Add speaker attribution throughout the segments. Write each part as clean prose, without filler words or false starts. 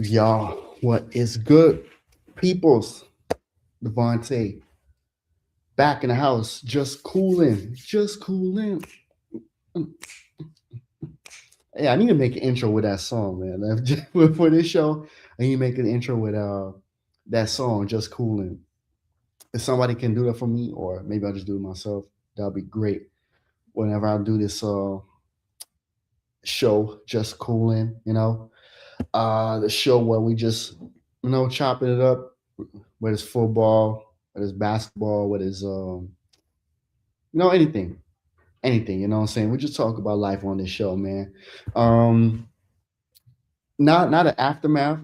Speaker 1: Y'all, what is good? Peoples, D3vante, back in the house, just cooling, just cooling. Yeah, I need to make an intro with that song, man. For this show, I need to make an intro with that song, just cooling. If somebody can do that for me, or maybe I'll just do it myself, that'll be great. Whenever I do this show, just cooling, the show where we just chopping it up, whether it's football, whether it's basketball, whether it's anything, you know what I'm saying? We just talk about life on this show, man. Um not an aftermath,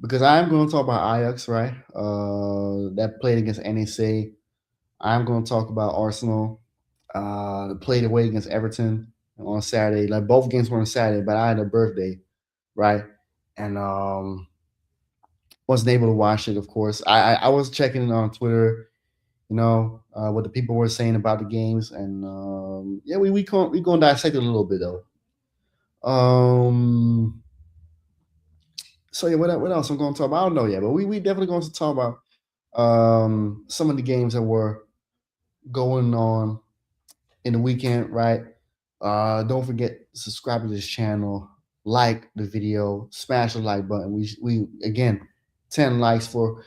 Speaker 1: because I'm going to talk about Ajax, right? That played against NAC. I'm going to talk about Arsenal, that played away against Everton on Saturday. Like, both games were on Saturday, but I had a birthday, right? And wasn't able to watch it, of course. I was checking it on Twitter, what the people were saying about the games, and yeah, we gonna dissect it a little bit though. Um, so yeah, what else I'm gonna talk about? I don't know yet, but we definitely going to talk about some of the games that were going on in the weekend, right? Don't forget, subscribe to this channel, like the video, smash the like button. We again, 10 likes for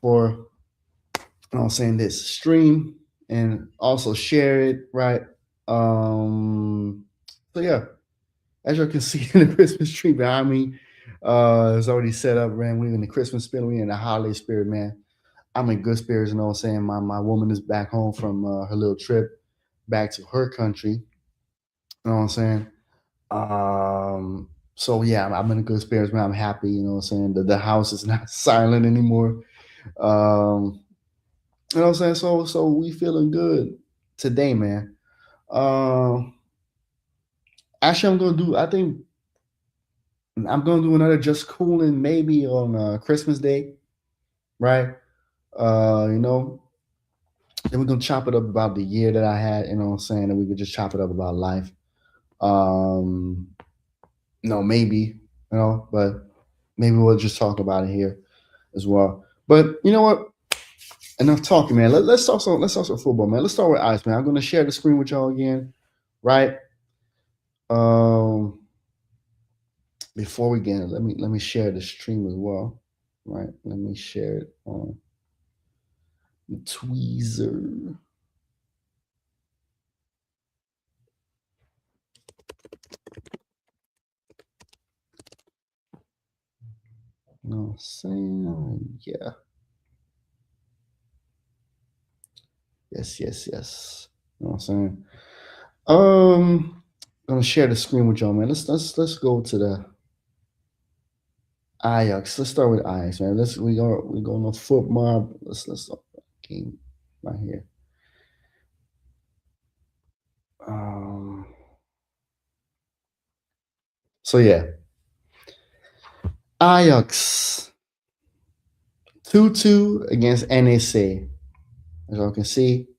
Speaker 1: I'm saying this stream, and also share it, right? So yeah, as you can see in the Christmas tree behind me, it's already set up, man. We're in the Christmas spirit, we're in the holiday spirit, man. I'm in good spirits, you know what I'm saying? My woman is back home from her little trip back to her country, you know what I'm saying? So yeah, I'm in good spirits, man. I'm happy, you know what I'm saying? The house is not silent anymore. Um, you know what I'm saying? So we feeling good today, man. Um, Actually, I think I'm gonna do another just cooling maybe on Christmas Day, right? Uh, you know, then we're gonna chop it up about the year that I had, you know what I'm saying? And we could just chop it up about life. Um, no, maybe, but maybe we'll just talk about it here as well. But you know what? Enough talking, man. Let's talk some football, man. Let's start with Ice, man. I'm gonna share the screen with y'all again, right? Um, Before we get it, let me share the stream as well, right? Let me share it on the Tweezer. You know what I'm saying? Yeah. Yes. You know what I'm saying? Gonna share the screen with y'all, man. Let's go to the Ajax. Let's start with Ajax, man. We go on a foot mob. Let's start the game right here. Um. So yeah, Ajax 2-2 against NAC. As y'all can see,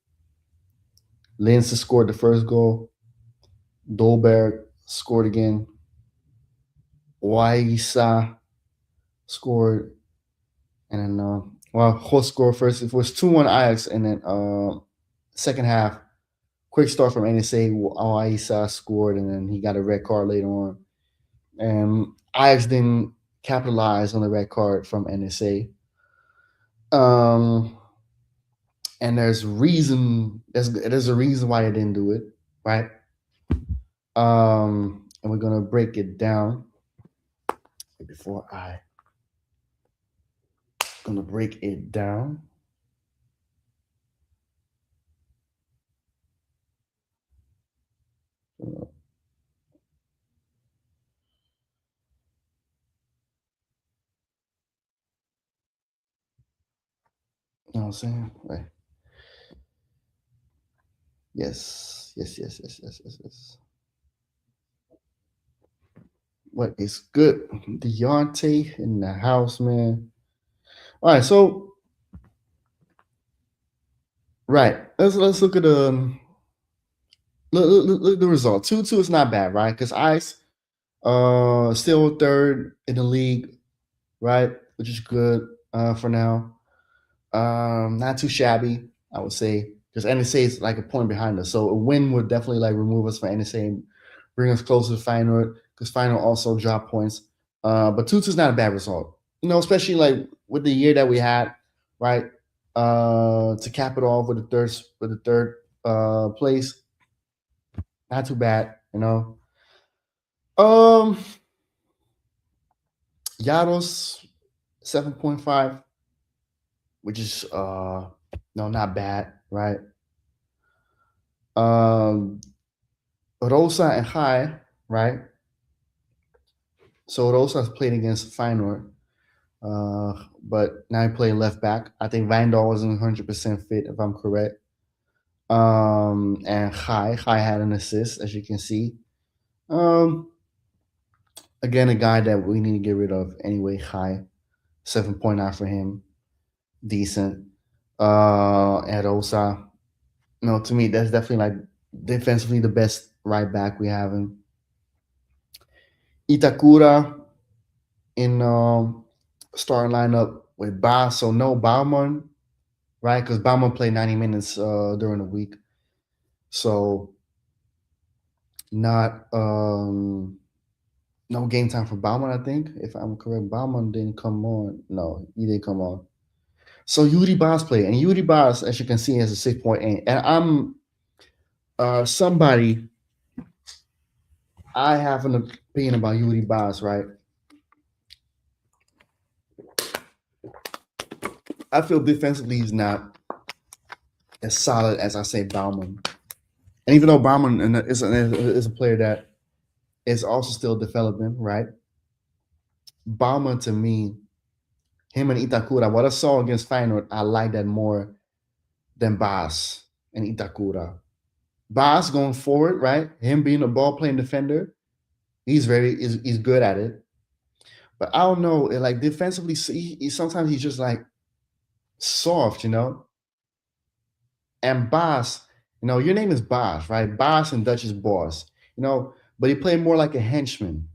Speaker 1: Linse scored the first goal. Dolberg scored again. Waisa scored, and then Host scored first. It was 2-1 Ajax, and then second half, quick start from NSA. Waisa scored, and then he got a red card later on. And Ajax didn't capitalize on the red card from NSA. And there's a reason why they didn't do it, right? And we're gonna break it down. Before I gonna break it down. You know what I'm saying? Right. Yes. What is good? Deontay in the house, man. All right, so right. Let's look at look at the result. 2-2 is not bad, right? Because Ice still third in the league, right? Which is good for now. Not too shabby, I would say, because NSA is like a point behind us. So a win would definitely like remove us from NSA and bring us closer to Feyenoord, because Feyenoord also drop points. But 2-2 is not a bad result, especially like with the year that we had, right? To cap it off with the third place, not too bad. Um, Yados 7.5, which is no, not bad, right? Um, Rosa and Chai, right? So Rosa's played against Feyenoord, but now he playing left back. I think Wijndal wasn't 100% fit, if I'm correct. And Chai had an assist, as you can see. Um, Again, a guy that we need to get rid of anyway. Chai, 7.9 for him, decent. And Rosa, no, to me that's definitely like defensively the best right back we have him. Itakura in starting lineup with Ba. So no Bauman, right? Because Bauman played 90 minutes during the week. So not no game time for Bauman, I think. If I'm correct, Bauman didn't come on. No, he didn't come on. So Yuri Bas played. And Yuri Bas, as you can see, has a 6.8. And I'm somebody, I have an opinion about Yuri Bas, right? I feel defensively he's not as solid as I say Bauman. And even though Bauman is a player that is also still developing, right? Bauman to me, him and Itakura, what I saw against Feyenoord, I like that more than Bas and Itakura. Bas going forward, right? Him being a ball playing defender, he's good at it. But I don't know, like defensively, sometimes he's just like soft. And Bas, your name is Bas, right? Bas in Dutch is boss, but he played more like a henchman.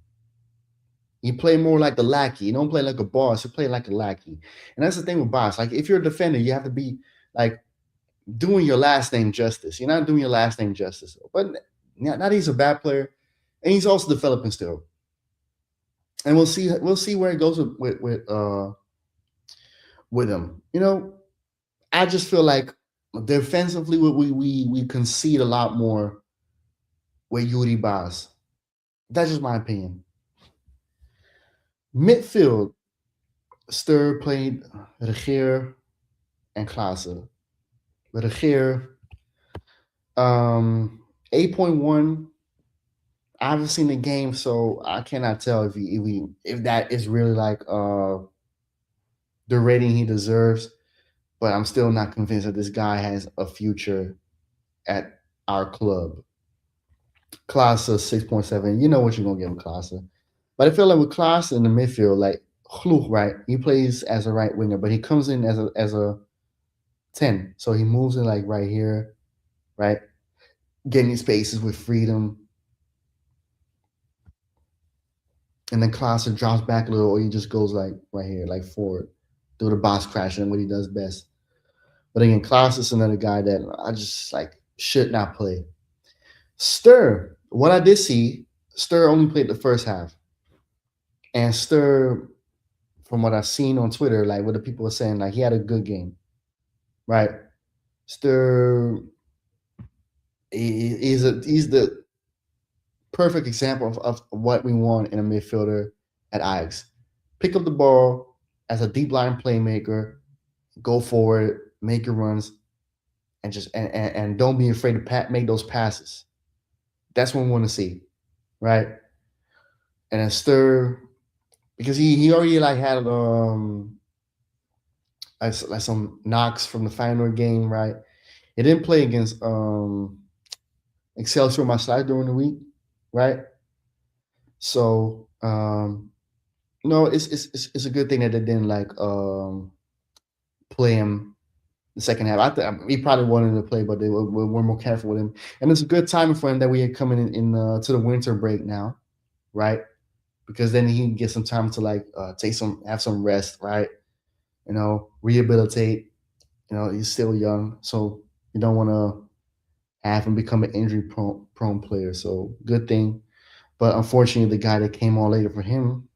Speaker 1: He play more like a lackey. You don't play like a boss. You play like a lackey. And that's the thing with boss. Like if you're a defender, you have to be like doing your last name justice. You're not doing your last name justice. But not that he's a bad player, and he's also developing still. And we'll see where it goes with him. I just feel like defensively we concede a lot more with Yuri Bas. That's just my opinion. Midfield, Stur played Regeer and Klaassen. Regeer, 8.1. I haven't seen the game, so I cannot tell if that is really like the rating he deserves. But I'm still not convinced that this guy has a future at our club. Klaassen 6.7. You know what you're gonna give him, Klaassen. But I feel like with Klaassen in the midfield, like Gloeg, right? He plays as a right winger, but he comes in as a 10. So he moves in like right here, right? Getting his spaces with freedom. And then Klaassen drops back a little, or he just goes like right here, like forward, do the box crash and what he does best. But again, Klaassen is another guy that I just like should not play. Stur, what I did see, Stur only played the first half. And Stur, from what I've seen on Twitter, like what the people are saying, like he had a good game. Right? Stur he's the perfect example of what we want in a midfielder at Ajax. Pick up the ball as a deep line playmaker, go forward, make your runs, and just and don't be afraid to make those passes. That's what we want to see, right? And then Stir, because he already like had like some knocks from the final game, right? He didn't play against Excelsior Maastricht during the week, right? So no, it's a good thing that they didn't like play him the second half. He probably wanted to play, but they were more careful with him. And it's a good timing for him that we are coming in to the winter break now, right? because then he can get some time to like have some rest, right? Rehabilitate. He's still young, so you don't want to have him become an injury prone player. So good thing. But unfortunately, the guy that came on later for him,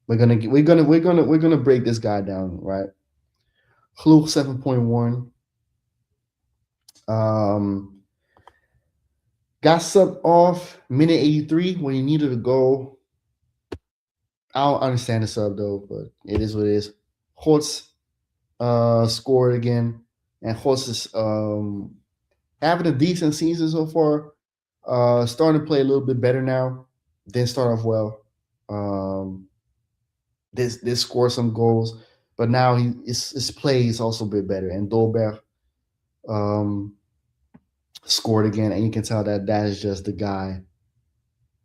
Speaker 1: we're gonna break this guy down, right? Fluke 7.1. Um, got subbed off minute 83 when he needed a goal. I don't understand the sub though, but it is what it is. Holtz scored again, and Holtz is having a decent season so far. Starting to play a little bit better now. Didn't start off well. Um, this score some goals, but now his play is also a bit better. And Dolberg um, scored again, and you can tell that that is just the guy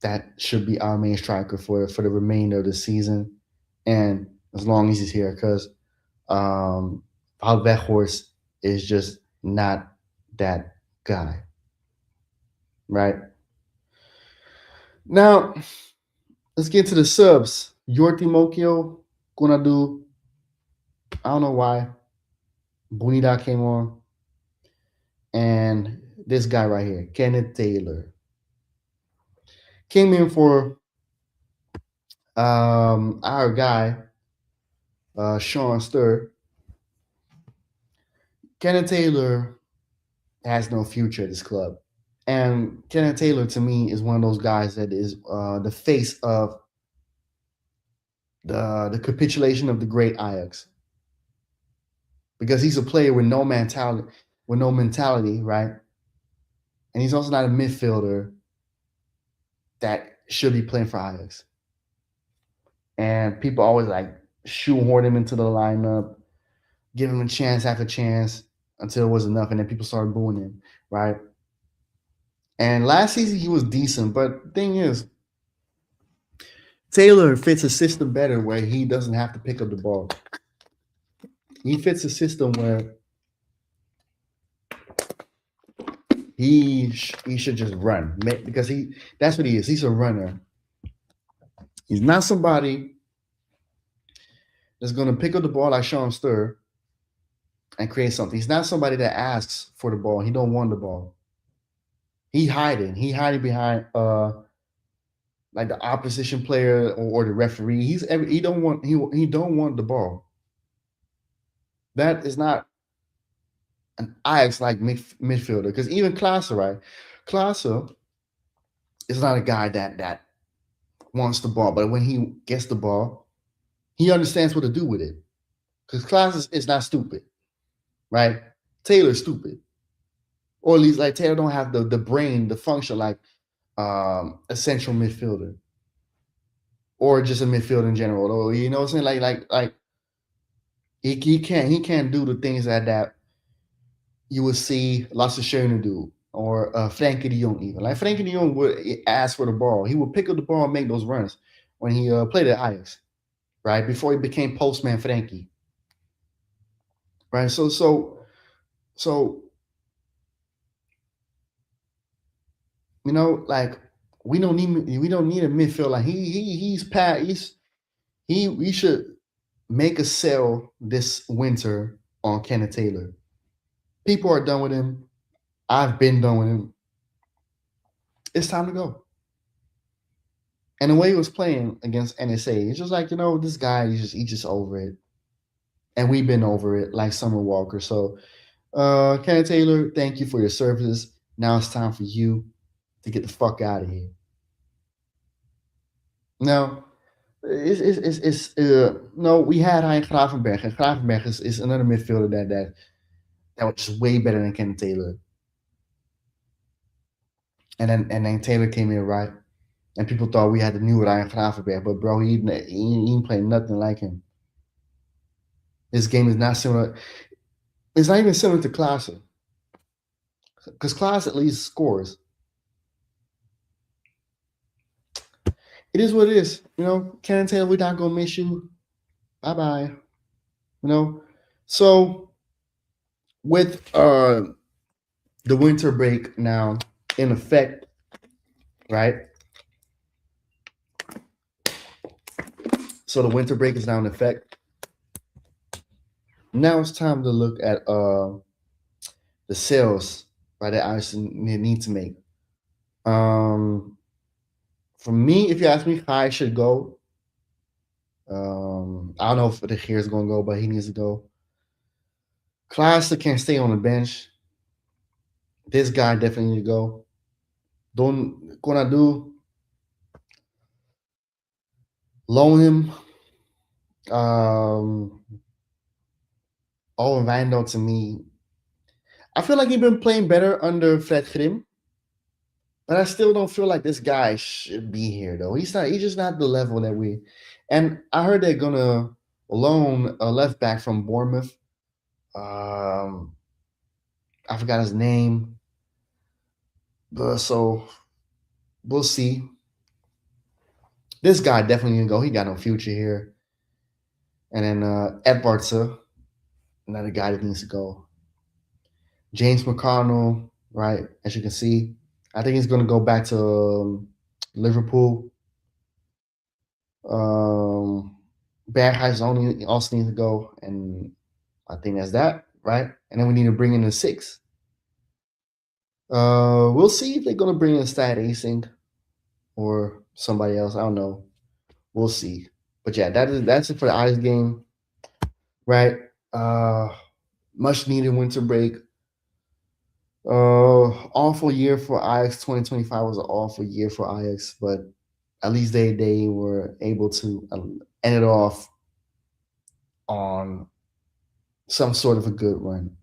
Speaker 1: that should be our main striker for the remainder of the season, and as long as he's here, because Valvehorst is just not that guy, right? Now let's get to the subs. Yorti Mokio gonna do. I don't know why. Bonita came on, and this guy right here, Kenneth Taylor, came in for our guy, Sean Stur. Kenneth Taylor has no future at this club. And Kenneth Taylor, to me, is one of those guys that is the face of the capitulation of the great Ajax, because he's a player with no mentality, right? And he's also not a midfielder that should be playing for Ajax. And people always like shoehorn him into the lineup, give him a chance after chance until it was enough, and then people started booing him, right? And last season he was decent, but the thing is, Taylor fits a system better where he doesn't have to pick up the ball. He fits a system where he should just run, because that's what he is. He's a runner. He's not somebody that's going to pick up the ball like Sean Stur and create something. He's not somebody that asks for the ball. He don't want the ball. He hiding. He hiding behind like the opposition player or the referee. He don't want the ball. That is not an Ajax like midfielder, because even Klaassen, right? Klaassen is not a guy that wants the ball, but when he gets the ball, he understands what to do with it. Because Klaassen is not stupid, right? Taylor's stupid, or at least like Taylor don't have the brain, the function like a central midfielder, or just a midfielder in general. Or you know what I'm saying? Like he can't do the things that you would see Lasse Schöne do, or Frenkie de Jong even. Like Frenkie de Jong would ask for the ball. He would pick up the ball and make those runs when he played at Ajax, right? Before he became postman Frenkie, right? So like we don't need a midfield. Like he should make a sale this winter on Kenneth Taylor. People are done with him. I've been done with him. It's time to go. And the way he was playing against NSA, it's just like, this guy, he's just over it. And we've been over it, like Summer Walker. So, Kenneth Taylor, thank you for your services. Now it's time for you to get the fuck out of here. Now, no, we had Hein Gravenberg, and Gravenberg is another midfielder that was just way better than Kenneth Taylor. And then Taylor came in, right? And people thought we had the new Ryan Gravenberg, but bro, he ain't playing nothing like him. His game is not similar. It's not even similar to Klaassen, because Klaassen at least scores. It is what it is. Kenneth Taylor, we're not gonna miss you. Bye bye. So with the winter break now in effect, right? So the winter break is now in effect. Now it's time to look at the sales, right, that I need to make. Um, for me, if you ask me how I should go, I don't know if the is going to go, but he needs to go. Classic can't stay on the bench. This guy definitely need to go. Don't gonna do loan him. Um, Orlando to me, I feel like he's been playing better under Fred Grim, but I still don't feel like this guy should be here though. He's not. He's just not the level that we. And I heard they're gonna loan a left back from Bournemouth. Um, I forgot his name, but so we'll see. This guy definitely need to go. He got no future here. And then Edwardson, another guy that needs to go. James McConnell, right? As you can see, I think he's going to go back to Liverpool. Berghuis only also needs to go, and I think that's that, right? And then we need to bring in a six. We'll see if they're going to bring in Stad Async or somebody else. I don't know. We'll see. But yeah, that's it for the Ice game, right? Much needed winter break. Awful year for Ajax. 2025 was an awful year for Ajax, but at least they were able to end it off on some sort of a good run.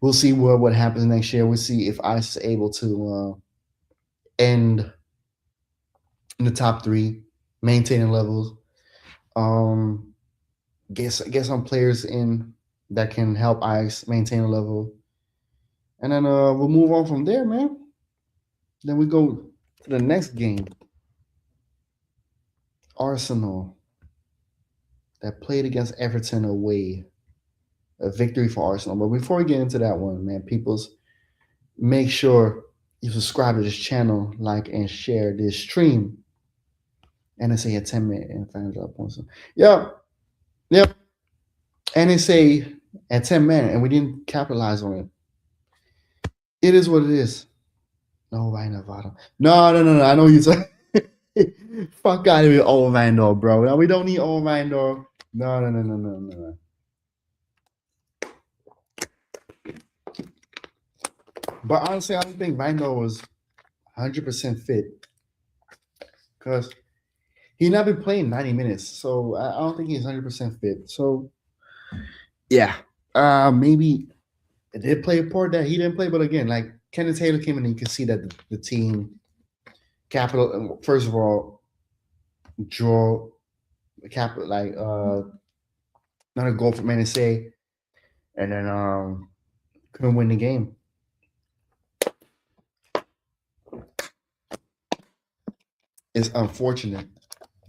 Speaker 1: We'll see what happens next year. We'll see if Ajax is able to end in the top three, maintaining levels. Get some players in that can help Ajax maintain a level, and then we'll move on from there, man. Then we go to the next game. Arsenal that played against Everton away. A victory for Arsenal. But before we get into that one, man, peoples, make sure you subscribe to this channel, like and share this stream. NSA at 10-minute and fans up on some. Yep. NSA at 10 minutes, and we didn't capitalize on it. It is what it is. No, right, Nevada. No. I know you said. Fuck out of here, old Vandor, bro. No, we don't need old Vandor. No. But honestly, I don't think Vandor was 100% fit because he's not been playing 90 minutes, so I don't think he's 100% fit. So, yeah, maybe it did play a part that he didn't play, but again, like Kenneth Taylor came in, and you can see that the team capital. First of all, draw capital like another goal from NSA, and then couldn't win the game. It's unfortunate,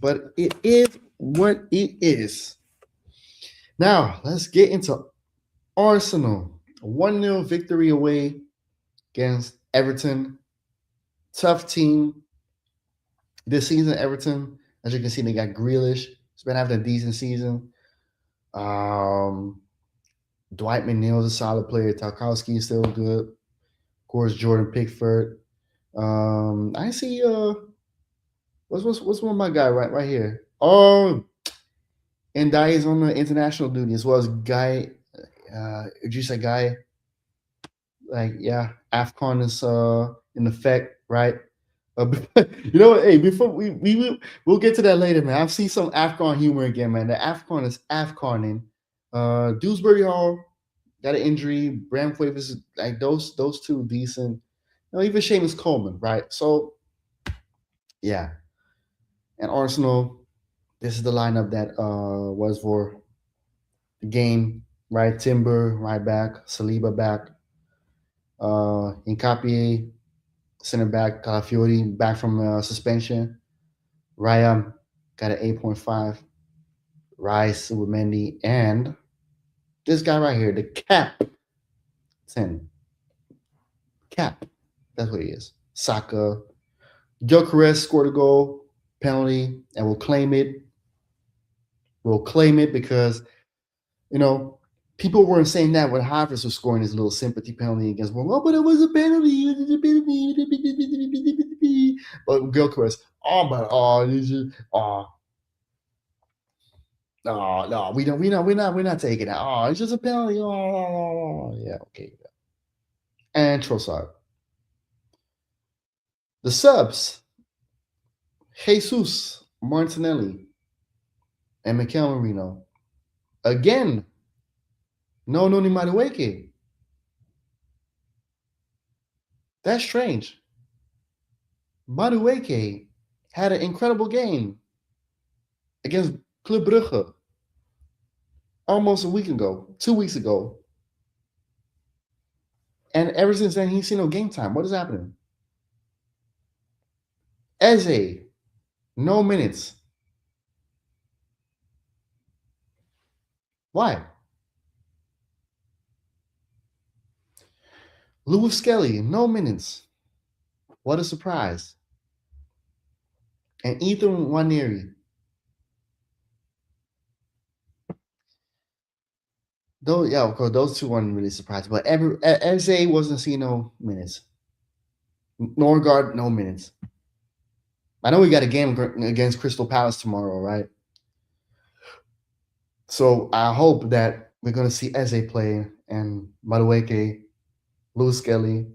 Speaker 1: but it is what it is. Now let's get into Arsenal. 1-0 victory away against Everton. Tough team this season. Everton, as you can see, they got Grealish. He's been having a decent season. Dwight McNeil's a solid player. Tarkowski is still good. Of course, Jordan Pickford. I see. What's one of my guy right here? Oh, and Dai is on the international duty as well as Guy. Just a guy. Like yeah, Afcon is in effect, right? You know what? Hey, before we'll get to that later, man. I've seen some Afcon humor again, man. The Afcon is Afconing. Dewsbury Hall got an injury. Bram Quavers, like those two decent. No, even Seamus Coleman, right? So yeah. And Arsenal, this is the lineup that was for the game, right? Timber, right back, Saliba back, Nkapie, center back, Calafiori back from suspension. Raya got an 8.5. Rice, Mendy, and this guy right here, the cap 10. Cap. That's what he is. Saka. Gyökeres scored a goal, penalty, and will claim it. We'll claim it because, you know, people weren't saying that when Havertz was scoring his little sympathy penalty against one. Oh, but it was a penalty. But Gilchrist, oh, but oh, oh, no, we're not taking that. Oh, it's just a penalty. Oh, yeah, okay. And Trossard. The subs, Jesus, Martinelli, and Mikel Marino. Again, no Noni Madueke. That's strange. Madueke had an incredible game against Club Brugge almost a week ago, 2 weeks ago. And ever since then, he's seen no game time. What is happening? Eze, no minutes. Why? Louis Skelly, no minutes. What a surprise. And Ethan Waneri. Those, yeah, of course, those two weren't really surprised. But Eze wasn't seeing no minutes. Norgard, no minutes. I know we got a game against Crystal Palace tomorrow, right? So I hope that we're going to see Eze play and Madueke, Louis Skelly,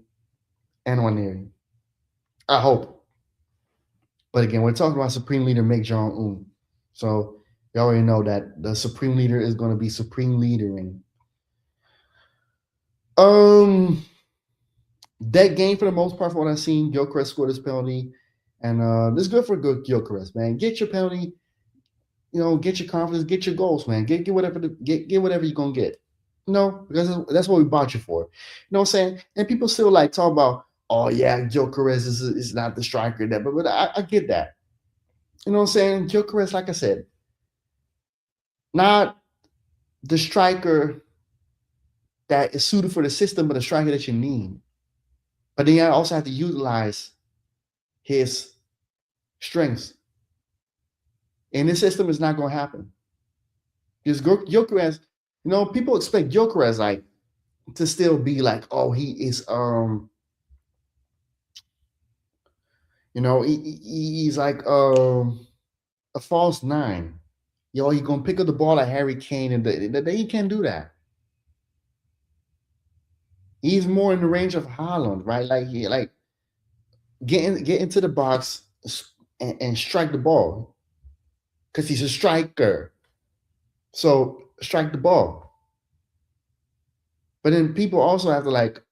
Speaker 1: and Waneri. I hope. But again, we're talking about Supreme Leader Make Jong-un. So you already know that the Supreme Leader is going to be Supreme Leadering. That game for the most part, from what I've seen, Gilchrist scored his penalty. And this is good for good Gilchrist, man. Get your penalty, get your confidence, get your goals, man. Get whatever get whatever you're gonna get. No, because that's what we bought you for. You know what I'm saying? And people still like talk about, oh yeah, Gilchrist is not the striker that, but I get that. You know what I'm saying? Gilchrist, like I said, not the striker that is suited for the system, but the striker that you need. But then you also have to utilize his strengths. In this system, it's not going to happen. Because Gyökeres, people expect Gyökeres like to still be like, oh, he is, he's like a false nine. He's gonna pick up the ball like Harry Kane, and he can't do that. He's more in the range of Haaland, right? Like get into the box and strike the ball because he's a striker. So strike the ball. But then people also have to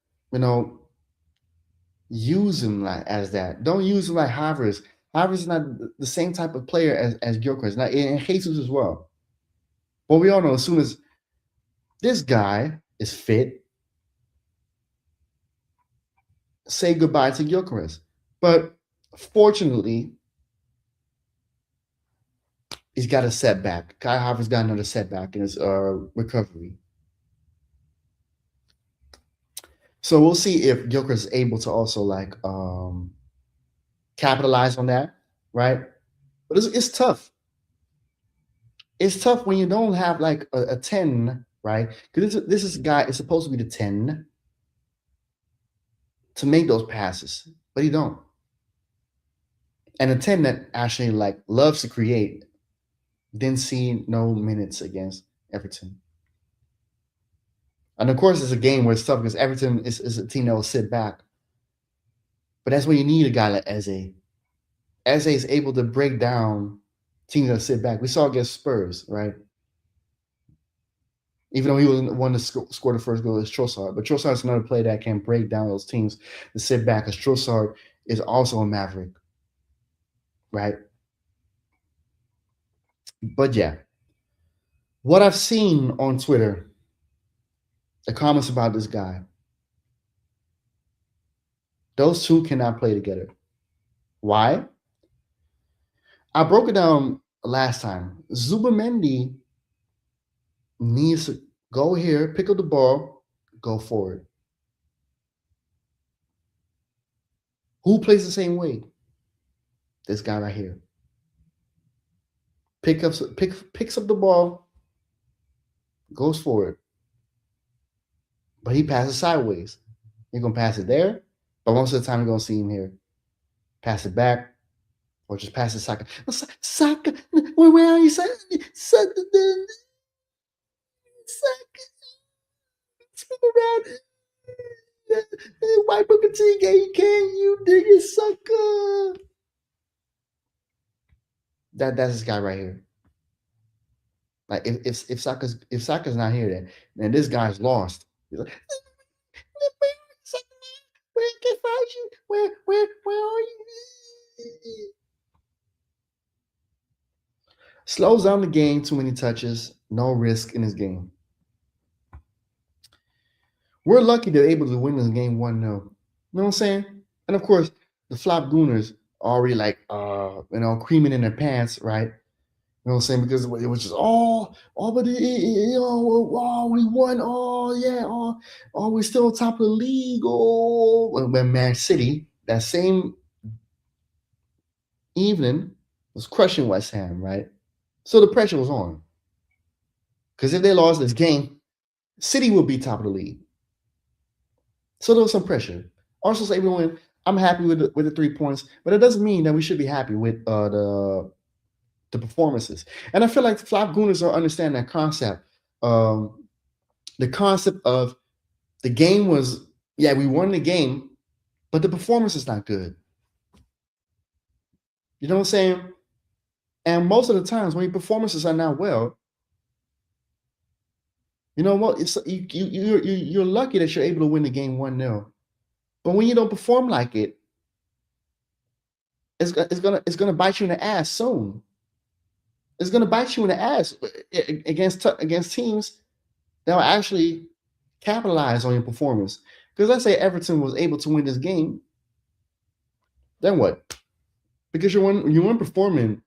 Speaker 1: use him like as that. Don't use him like Havertz. Havertz is not the same type of player as Gyökeres, and Jesus as well. But we all know as soon as this guy is fit, say goodbye to Gyökeres. But fortunately, he's got a setback. Kai Havertz got another setback in his recovery. So we'll see if Gyökeres is able to also capitalize on that, right? But it's tough. It's tough when you don't have like a 10, right? Because this is a guy is supposed to be the 10 to make those passes, but he don't. And a 10 that actually loves to create didn't see no minutes against Everton. And of course, it's a game where it's tough because Everton is a team that will sit back. But that's where you need a guy like Eze. Eze is able to break down teams that sit back. We saw against Spurs, right? Even though he was the one to score the first goal, is Trossard. But Trossard is another player that can break down those teams to sit back, because Trossard is also a maverick, right? But yeah, what I've seen on Twitter, the comments about this guy, those two cannot play together. Why? I broke it down last time. Zubamendi needs to go here, pick up the ball, go forward. Who plays the same way? This guy right here. picks up the ball, goes forward, but he passes sideways. You're gonna pass it there, but most of the time you're gonna see him here. Pass it back, or just pass it Saka. Saka, where are you? Saka, Saka, Saka, spin around. White Booker T, can you dig it, Saka? That's this guy right here. Like if Saka's not here, then this guy's lost. He's like, where can I find you? Where are you? Slows down the game, too many touches, no risk in his game. We're lucky they're able to win this game 1-0. You know what I'm saying? And of course, the flop gooners are already like creaming in their pants, right? You know what I'm saying? Because it was just but we won. Oh yeah, we're still on top of the league. Oh, when Man City that same evening was crushing West Ham, right? So the pressure was on. Because if they lost this game, City would be top of the league. So there was some pressure. Arsenal's able to win. I'm happy with the 3 points, but it doesn't mean that we should be happy with the performances. And I feel like the flop gooners don't understand that concept. The concept of the game was, we won the game, but the performance is not good. You know what I'm saying? And most of the times when your performances are not well, you know what? You're lucky that you're able to win the game 1-0. But when you don't perform like it, it's gonna bite you in the ass soon. It's gonna bite you in the ass against teams that will actually capitalize on your performance. Because let's say Everton was able to win this game, then what? Because you weren't performing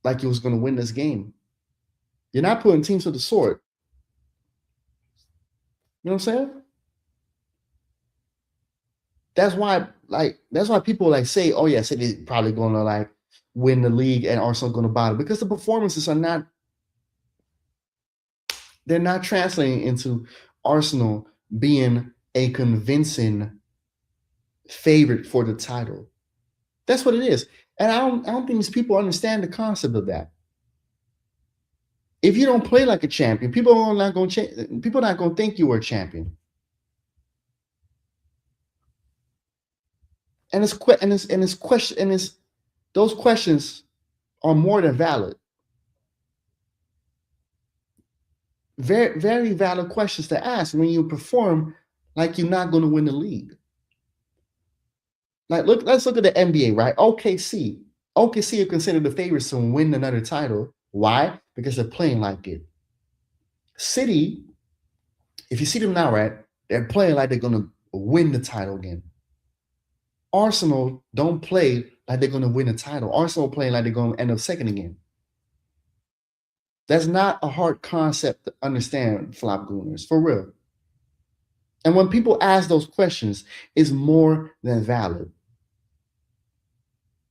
Speaker 1: like you was going to win this game. You're not putting teams to the sword. You know what I'm saying? That's why people say, oh yeah, City's probably going to win the league and Arsenal going to bottom, because the performances they're not translating into Arsenal being a convincing favorite for the title. That's what it is. And I don't think these people understand the concept of that. If you don't play like a champion, people are not going to think you were a champion. And those questions are more than valid. Very, very valid questions to ask when you perform like you're not going to win the league. Let's look at the NBA, right? OKC are considered the favorites to win another title. Why? Because they're playing like it. City, if you see them now, right, they're playing like they're going to win the title again. Arsenal don't play like they're going to win a title. Arsenal playing like they're going to end up second again. That's not a hard concept to understand, flop gooners, for real. And when people ask those questions, it's more than valid.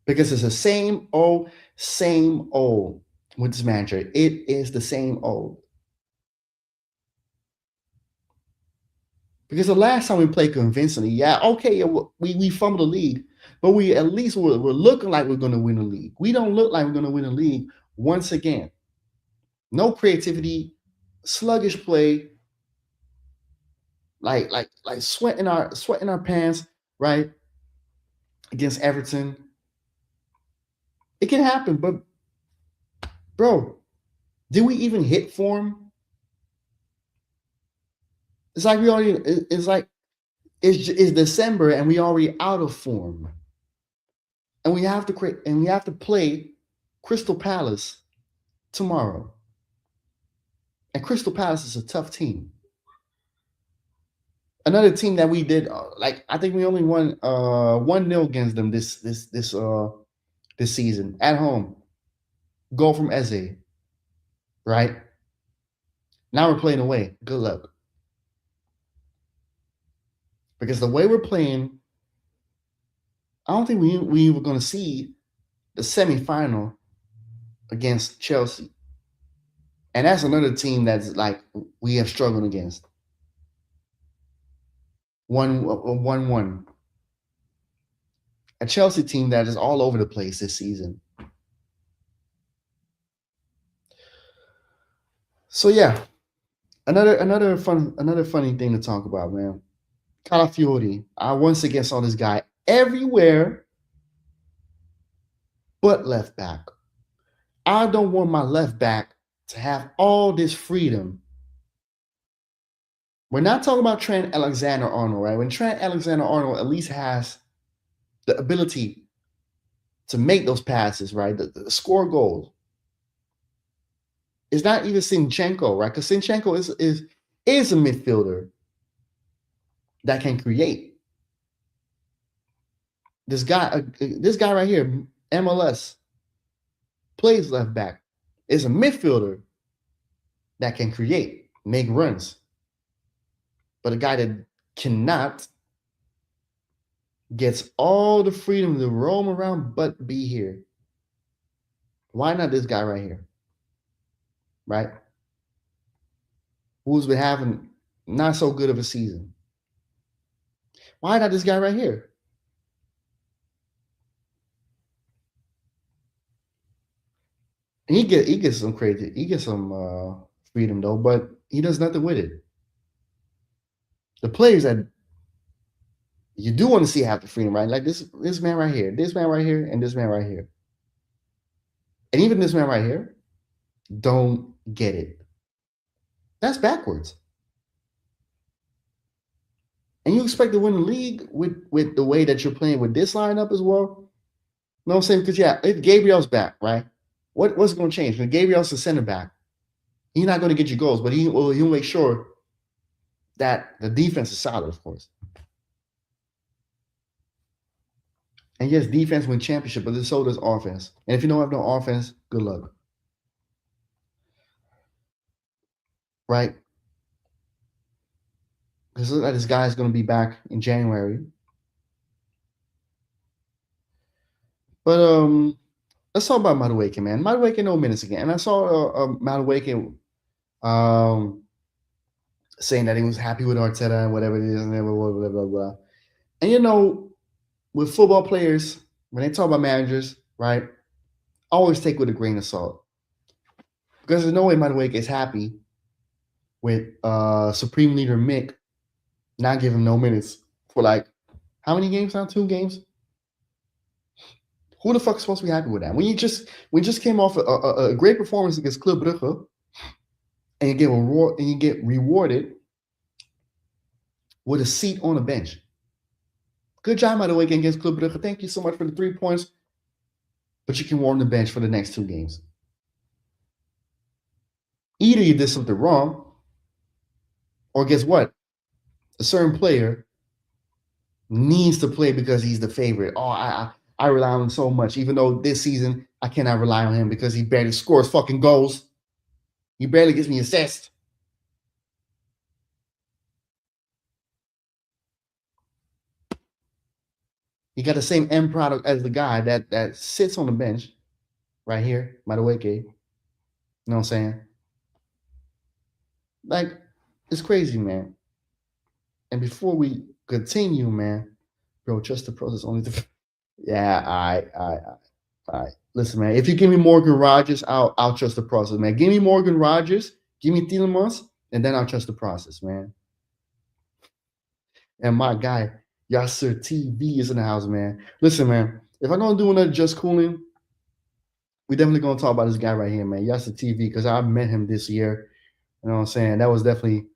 Speaker 1: Because it's the same old with this manager. It is the same old. Because the last time we played convincingly, we fumbled the league, but we at least we're looking like we're going to win the league. We don't look like we're going to win the league once again. No creativity, sluggish play, like sweating our pants, right? Against Everton. It can happen, but bro, did we even hit form? It's like it's December and we already out of form. And we have to play Crystal Palace tomorrow. And Crystal Palace is a tough team. Another team that we did I think we only won 1-0 against them this season at home. Goal from Eze. Right? Now we're playing away. Good luck. Because the way we're playing, I don't think we were going to see the semifinal against Chelsea. And that's another team that's like we have struggled against. 1-1. A Chelsea team that is all over the place this season. So yeah, another funny thing to talk about, man. Calafiori. I once again saw this guy everywhere but left back. I don't want my left back to have all this freedom. We're not talking about Trent Alexander-Arnold, right? When Trent Alexander-Arnold at least has the ability to make those passes, right? The score goals. It's not even Sinchenko, right? Because Sinchenko is a midfielder that can create. This guy right here, MLS, plays left back. Is a midfielder that can create, make runs. But a guy that cannot gets all the freedom to roam around but be here. Why not this guy right here? Right? Who's been having not so good of a season. Why not this guy right here? And he gets some freedom though, but he does nothing with it. The players that you do want to see have the freedom, right? Like this man right here, this man right here, and this man right here. And even this man right here don't get it. That's backwards. And you expect to win the league with the way that you're playing with this lineup as well? You know what I'm saying? Because yeah, if Gabriel's back, right? What's going to change? When Gabriel's the center back, he's not going to get you goals, but he'll make sure that the defense is solid, of course. And yes, defense wins championship, but so does offense. And if you don't have no offense, good luck. Right? Because look like this guy's going to be back in January. But let's talk about Madueke, man. Madueke no minutes again. And I saw Madueke saying that he was happy with Arteta and whatever it is, and blah, blah, blah, blah, blah. And you know, with football players, when they talk about managers, right, always take with a grain of salt. Because there's no way Madueke is happy with Supreme Leader Mick not giving him no minutes for like, how many games now? 2 games? Who the fuck is supposed to be happy with that? When you just came off a great performance against Club Brugge, and you get rewarded with a seat on the bench. Good job, by the way, against Club Brugge. Thank you so much for the 3 points. But you can warm the bench for the next 2 games. Either you did something wrong, or guess what? A certain player needs to play because he's the favorite. Oh, I rely on him so much, even though this season I cannot rely on him because he barely scores fucking goals. He barely gets me assists. He got the same end product as the guy that sits on the bench right here, Madueke. You know what I'm saying? Like, it's crazy, man. And before we continue, man, bro, trust the process only to. Yeah, all right. Listen, man. If you give me Morgan Rogers, I'll trust the process, man. Give me Morgan Rogers, give me Tielemans, and then I'll trust the process, man. And my guy, Yasser TV is in the house, man. Listen, man. If I'm gonna do another Just Coolin, we definitely gonna talk about this guy right here, man. Yasser TV, because I met him this year. You know what I'm saying? That was definitely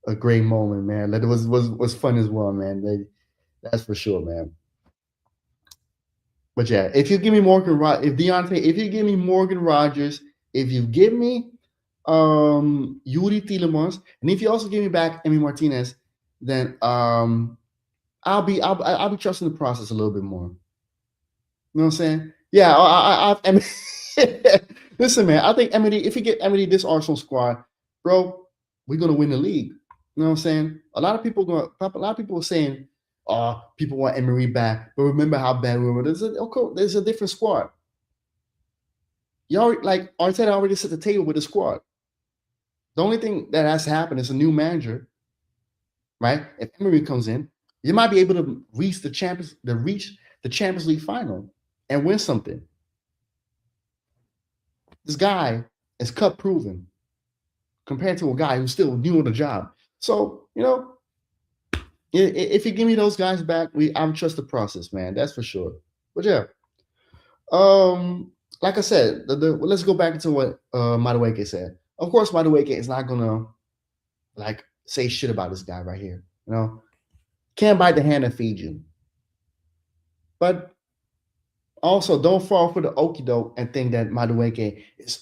Speaker 1: a great moment, man. That was fun as well, man. That's for sure, man. But yeah, if you give me if you give me Morgan Rogers, if you give me Yuri Tielemans, and if you also give me back Emi Martinez, then I'll be trusting the process a little bit more. You know what I'm saying? Yeah, I mean, listen, man. I think if you get Emily this Arsenal squad, bro, we're gonna win the league. You know what I'm saying? A lot of people are saying, people want Emery back, but remember how bad we were. There's a different squad. You already, like Arteta already set the table with the squad. The only thing that has to happen is a new manager, right? If Emery comes in, you might be able to reach the Champions League final and win something. This guy is cup proven compared to a guy who's still new on the job. So, if you give me those guys back, I'm trust the process, man. That's for sure. But yeah, like I said, let's go back into what Madueke said. Of course, Madueke is not gonna like say shit about this guy right here. Can't bite the hand that feeds you. But also, don't fall for the okie doke and think that Madueke is,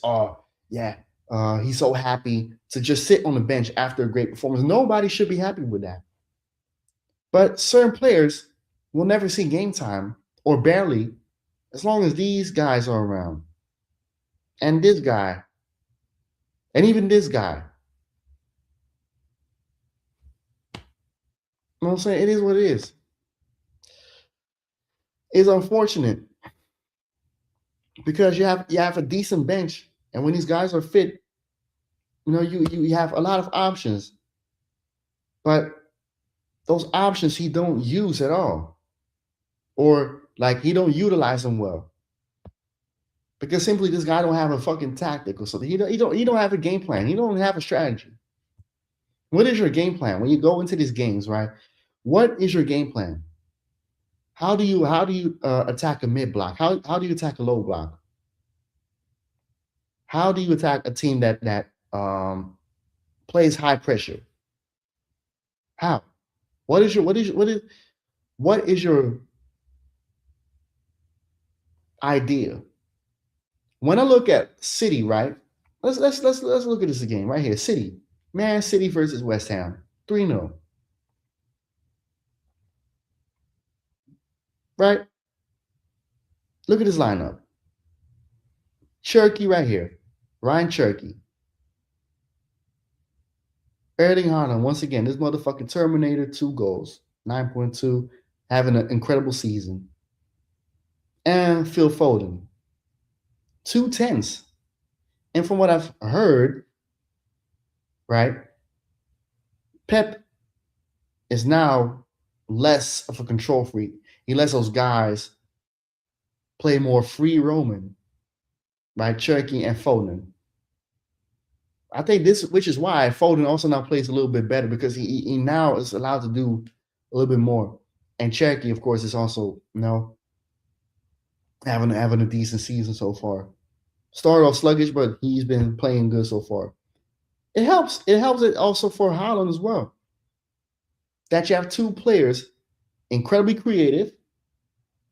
Speaker 1: he's so happy to just sit on the bench after a great performance. Nobody should be happy with that. But certain players will never see game time or barely as long as these guys are around. And this guy, and even this guy. You know what I'm saying? It is what it is. It's unfortunate because you have a decent bench, and when these guys are fit, you have a lot of options. But those options he don't use at all. Or like he don't utilize them well. Because simply this guy don't have a fucking tactic or something. He don't have a game plan. He don't have a strategy. What is your game plan when you go into these games, right? What is your game plan? How do you attack a mid block? How do you attack a low block? How do you attack a team that plays high pressure? How? What is your idea? When I look at City, right? Let's look at this again right here. City, Man City versus West Ham, 3-0. Right? Look at this lineup. Cherky right here, Ryan Cherky, Erling Haaland. Once again, this motherfucking Terminator, 2 goals, 9.2, having an incredible season. And Phil Foden, 2 10s. And from what I've heard, right, Pep is now less of a control freak. He lets those guys play more free roaming, right? Cherky and Foden. I think which is why Foden also now plays a little bit better because he now is allowed to do a little bit more. And Cherky, of course, is also having a decent season so far. Started off sluggish, but he's been playing good so far. It helps. It helps it also for Haaland as well. That you have 2 players, incredibly creative,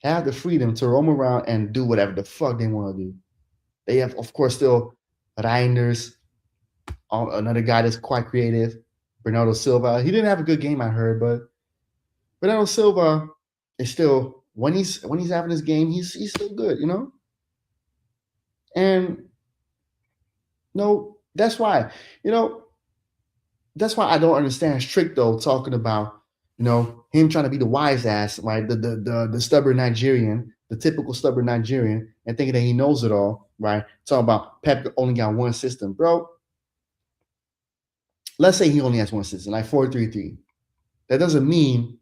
Speaker 1: have the freedom to roam around and do whatever the fuck they want to do. They have, of course, still Reinders, another guy that's quite creative, Bernardo Silva. He didn't have a good game, I heard, but Bernardo Silva is still, when he's having his game, he's still good, And that's why, that's why I don't understand Strick though talking about, him trying to be the wise ass, right? The stubborn Nigerian, the typical stubborn Nigerian, and thinking that he knows it all, right? Talking about Pep only got one system, bro. Let's say he only has one system, like 4-3-3. That doesn't mean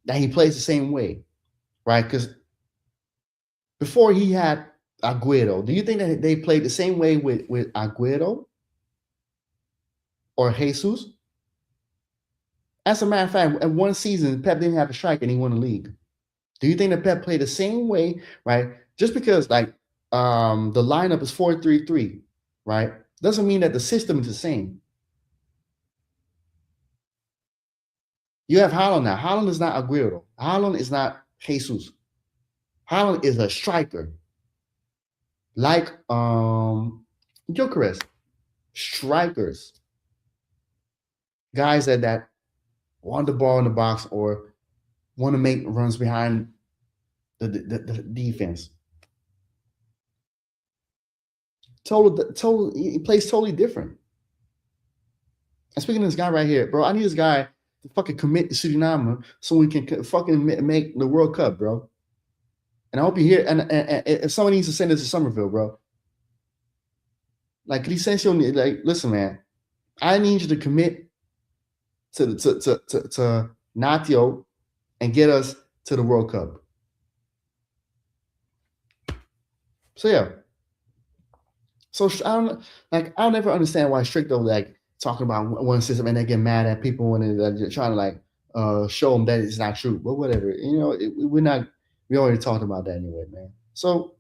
Speaker 1: that he plays the same way, right? Because before he had Aguero, do you think that they played the same way with Aguero or Jesus? As a matter of fact, at one season, Pep didn't have a strike and he won the league. Do you think that Pep played the same way, right? Just because the lineup is 4-3-3, right? Doesn't mean that the system is the same. You have Haaland now. Haaland is not Aguero. Haaland is not Jesus. Haaland is a striker. Like Gyökeres. Strikers. Guys that want the ball in the box or want to make runs behind the defense. He plays totally different. And speaking of this guy right here, bro, I need this guy to fucking commit to Suriname so we can fucking make the World Cup, bro. And I hope you hear. And if someone needs to send this to Somerville, bro, Like Licencio, like, listen, man, I need you to commit to Natio and get us to the World Cup. So yeah. So I don't like. I'll never understand why Stricto like talking about one system and they get mad at people when they're trying to like show them that it's not true. But whatever, we're not. We already talked about that anyway, man. So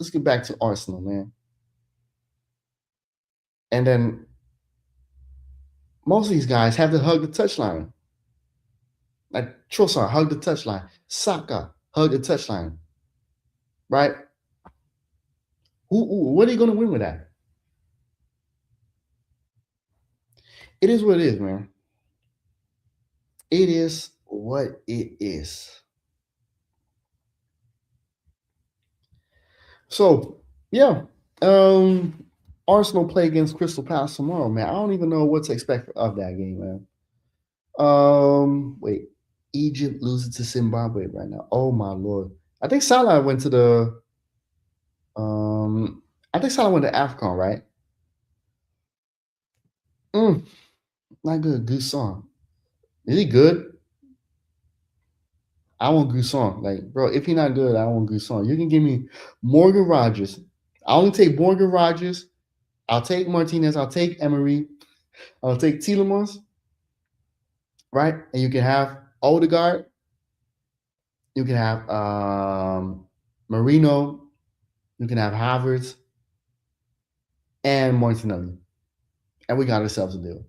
Speaker 1: let's get back to Arsenal, man. And then most of these guys have to hug the touchline. Like Trossard, hug the touchline. Saka, hug the touchline. Right? What are you going to win with that? It is what it is, man. It is what it is. So yeah, Arsenal play against Crystal Palace tomorrow, man. I don't even know what to expect of that game, man. Wait, Egypt loses to Zimbabwe right now. Oh my lord! I think Salah went to the I think Salah went to AFCON, right? Mm, not good. Good song. Is he good? I want good song. Like, bro, if he's not good, I want good song. You can give me Morgan Rogers. I only take Morgan Rogers. I'll take Martinez. I'll take Emery. I'll take Tielemans, right? And you can have Odegaard. You can have Marino. You can have Havertz and Martinelli. And we got ourselves a deal.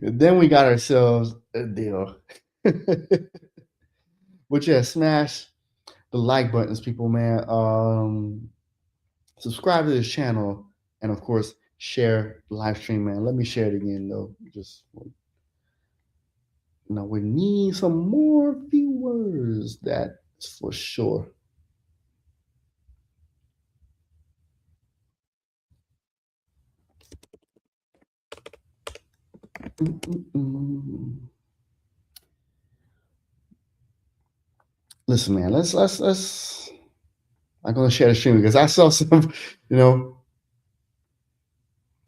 Speaker 1: Then we got ourselves a deal. But yeah, smash the like buttons, people, man. Subscribe to this channel, and of course, share the live stream, man. Let me share it again, though. Just we need some more viewers. That's for sure. Listen, man. Let's. I'm gonna share the stream because I saw some.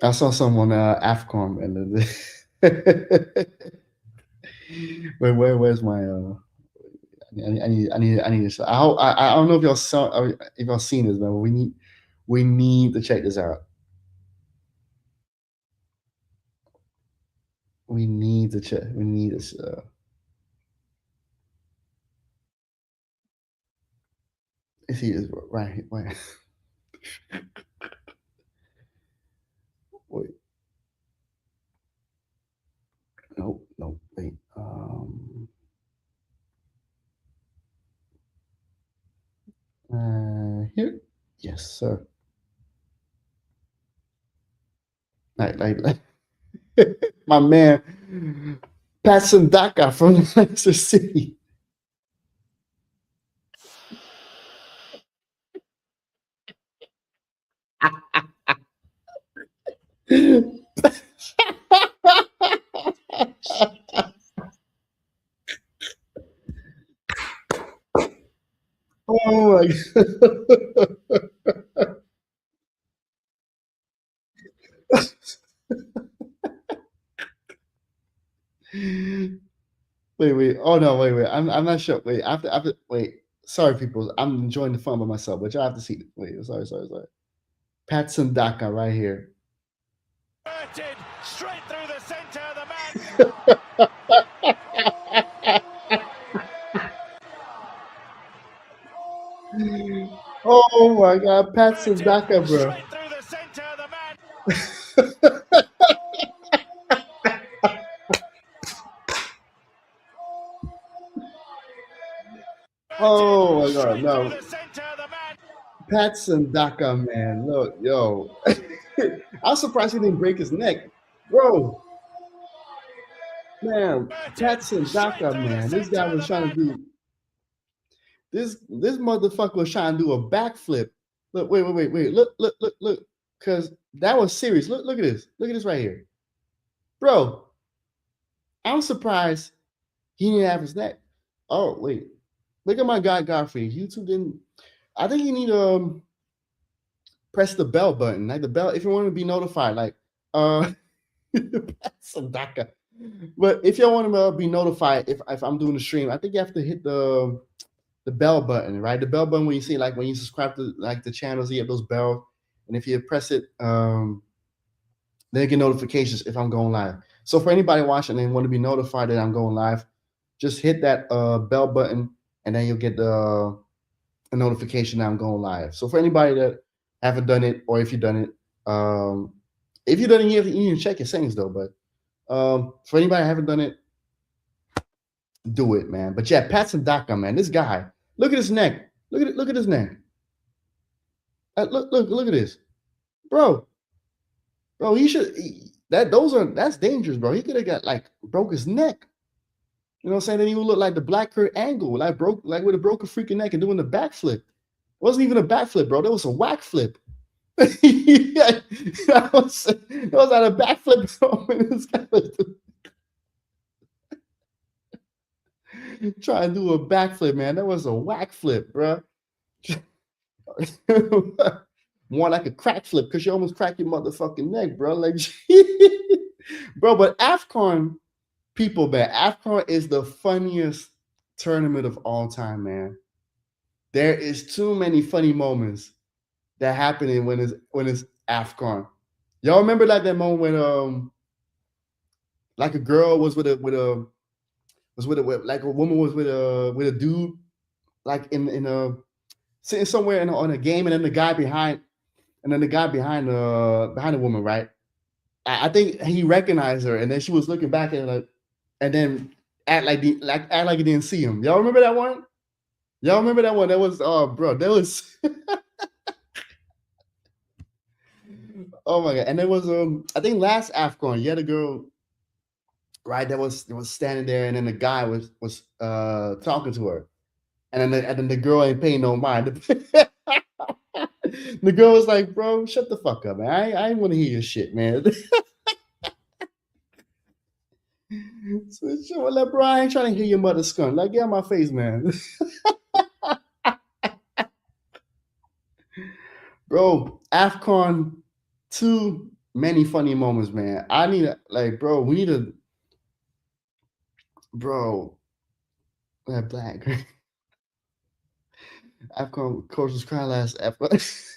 Speaker 1: I saw some on AFCON and where's my I need to. I don't know if y'all saw if y'all seen this, man. We need to check this out. We need to check. We need this. Is he is right? Wait. Wait. Nope. Nope. Wait. Here. Yes, sir. Like my man, Patson Daka from Leicester City. Oh my god. Wait. Oh no, wait. I'm not sure. Wait, after wait. Sorry, people. I'm enjoying the fun by myself, but y'all have to see. Wait, sorry. Patson Daka right here. Straight through the center of the man. Oh my god, Patson Daka, bro. Oh my god, no. Patson Daka, man. Look, yo. I'm surprised he didn't break his neck. Bro. Man, Patson Daka, man. This guy was trying to do this motherfucker was trying to do a backflip. Look, wait. Look. Cause that was serious. Look at this. Look at this right here. Bro, I'm surprised he didn't have his neck. Oh, wait. Look at my guy Godfrey. YouTube didn't. I think you need to press the bell button, like the bell, if you want to be notified. Like, some DACA. But if you want to be notified if I'm doing the stream, I think you have to hit the bell button, right? The bell button when you see like when you subscribe to like the channels, you have those bells, and if you press it, then you get notifications if I'm going live. So for anybody watching and want to be notified that I'm going live, just hit that bell button, and then you'll get a notification that I'm going live. So for anybody that haven't done it, or if you've done it, if you've done it, you need to check your settings though. But for anybody that haven't done it, do it, man. But yeah, Patson Daka, man, this guy. Look at his neck. Look at it. Look at his neck. Look at this, bro. Bro, he should. That's dangerous, bro. He could have got like broke his neck. You know what I'm saying? Then he would look like the Black Kurt Angle, like with a broken freaking neck and doing the backflip. It wasn't even a backflip, bro. That was a whack flip. Yeah, that was not a backflip, bro. This guy was trying to do a backflip, man. That was a whack flip, bro. More like a crack flip because you almost crack your motherfucking neck, bro. Like, bro, but AFCON people, man, AFCON is the funniest tournament of all time, man. There is too many funny moments that happen when it's AFCON. Y'all remember like that moment when like a girl was with a like a woman was with a dude like in a sitting somewhere on a game, and then the guy behind the woman, right? I think he recognized her, and then she was looking back at like, and then act like he didn't see him. Y'all remember that one? Y'all remember that one? That was bro, that was oh my god. And there was I think last AFCON, you had a girl, right, that was standing there, and then the guy was talking to her. And then the girl ain't paying no mind. The girl was like, bro, shut the fuck up, man. I ain't want to hear your shit, man. So, like, bro, I ain't trying to hear your mother skunk. Like, get out my face, man. Bro, AFCON, too many funny moments, man. I need a, like, bro, we need a, bro, that black. AFCON coach was crying last AFCON.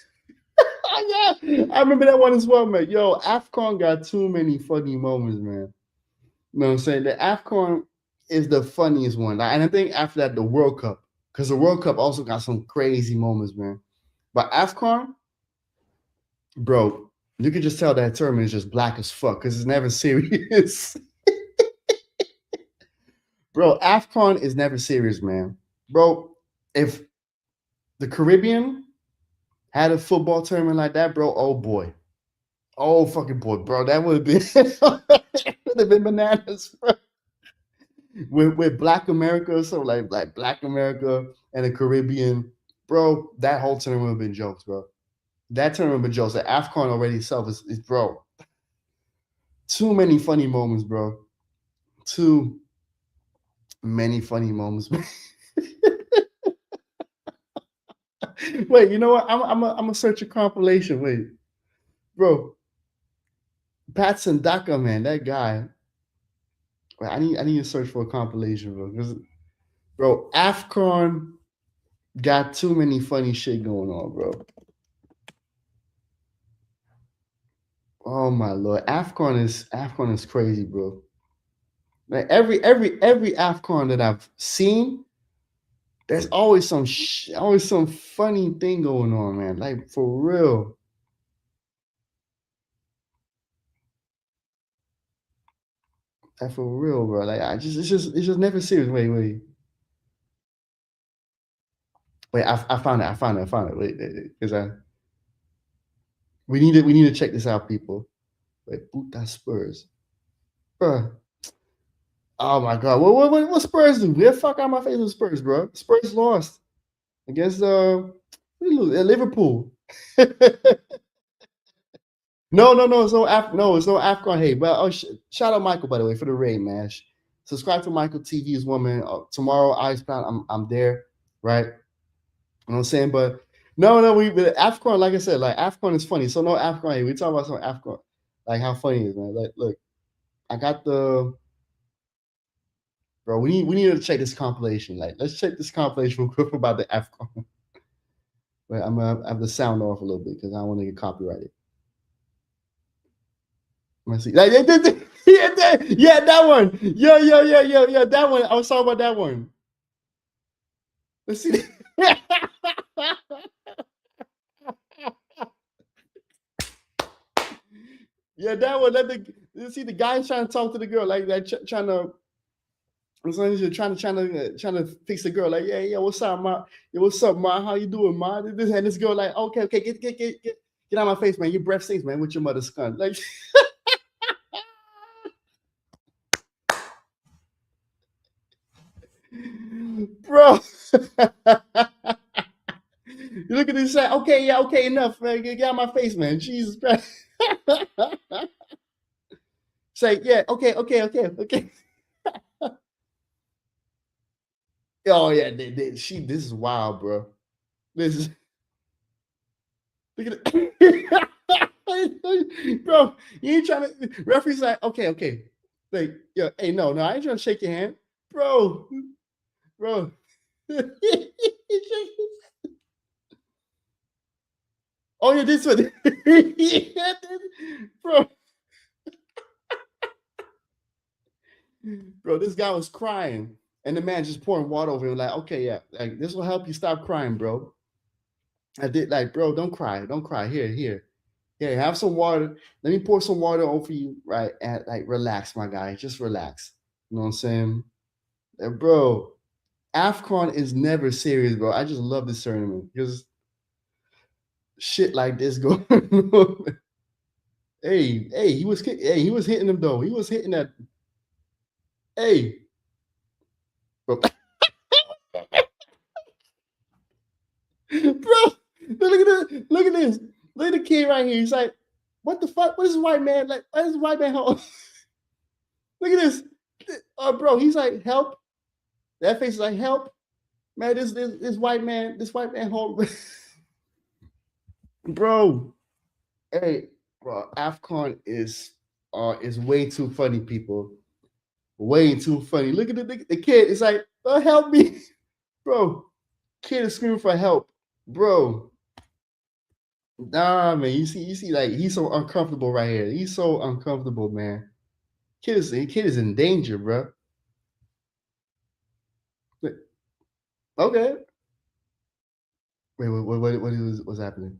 Speaker 1: Yeah, I remember that one as well, man. Yo, AFCON got too many funny moments, man. You know what I'm saying? The AFCON is the funniest one. And I think after that, the World Cup, because the World Cup also got some crazy moments, man. But AFCON, bro, you can just tell that tournament is just black as fuck because it's never serious. Bro, AFCON is never serious, man. Bro, if the Caribbean had a football tournament like that, bro, oh boy. Oh fucking boy, bro. That would have been bananas, bro. With Black America, so like Black America and the Caribbean, bro, that whole tournament would have been jokes, bro. That tournament would have been jokes. The AFCON already itself is bro. Too many funny moments, bro. Too many funny moments. Wait, you know what? I'm gonna search a compilation. Wait, bro. Patson Daka, man, that guy. Wait, I need to search for a compilation, bro. Bro, AFCON got too many funny shit going on, bro. Oh my lord, AFCON is crazy, bro. Like every AFCON that I've seen, there's always some funny thing going on, man. Like for real. Like for real, bro. Like it's just never serious. Wait. I found it. I found it. Wait, because we need to check this out, people. Wait, boot that Spurs, bro. Oh my god, what Spurs do? Get the fuck out of my face with Spurs, bro. Spurs lost against Liverpool. No, it's no AFCON hate. But shout out Michael, by the way, for the raid, man. Subscribe to Michael TV's woman. Tomorrow, Ice Plan, I'm there, right? You know what I'm saying? But No, no, we but AFCON, like I said, like AFCON is funny. So no AFCON. Hey, we talk about some AFCON, like how funny it is, man. Like, look, I got the bro. We need to check this compilation. Like, let's check this compilation real quick about the AFCON. But I'm gonna have the sound off a little bit because I don't want to get copyrighted. Let's see. Like, yeah, that one. Yeah, that one. I was talking about that one. Let's see. Yeah, that one. Let the you see the guy trying to talk to the girl, like trying to. As long as you're trying to fix the girl, like, yeah, what's up, ma? Yeah, what's up, ma? How you doing, ma? And this girl, like, okay, get out of my face, man. Your breath stinks, man. With your mother's cunt, like, bro. You look at this, like, okay, yeah, okay, enough, man. Get out of my face, man. Jesus Christ. Say, yeah, okay. Oh yeah, this is wild, bro. This is look at it. Bro, you ain't trying to referee's like, okay. Like, yeah, hey, no, I ain't trying to shake your hand. Bro. Bro. Oh yeah, this one. Yeah, bro. Bro, this guy was crying. And the man just pouring water over him, like, okay, yeah, like this will help you stop crying, bro. I did like, bro, don't cry. Here. Yeah, have some water. Let me pour some water over you, right? And like, relax, my guy. Just relax. You know what I'm saying? And bro, AFCON is never serious, bro. I just love this tournament. Just shit like this going on. He was hitting them though. He was hitting that. Hey, bro. Bro, look at this. Look at the kid right here. He's like, what the fuck? What is this white man like? What is this white man hold? Look at this. Oh, bro, he's like, help. That face is like, help. Man, this white man hold. Bro. Hey, bro, AFCON is way too funny, people. Way too funny. Look at the kid. It's like, oh, help me. Bro, kid is screaming for help. Bro. Nah, man. You see, like he's so uncomfortable right here. He's so uncomfortable, man. Kid is in danger, bro. Okay. Wait, what's happening?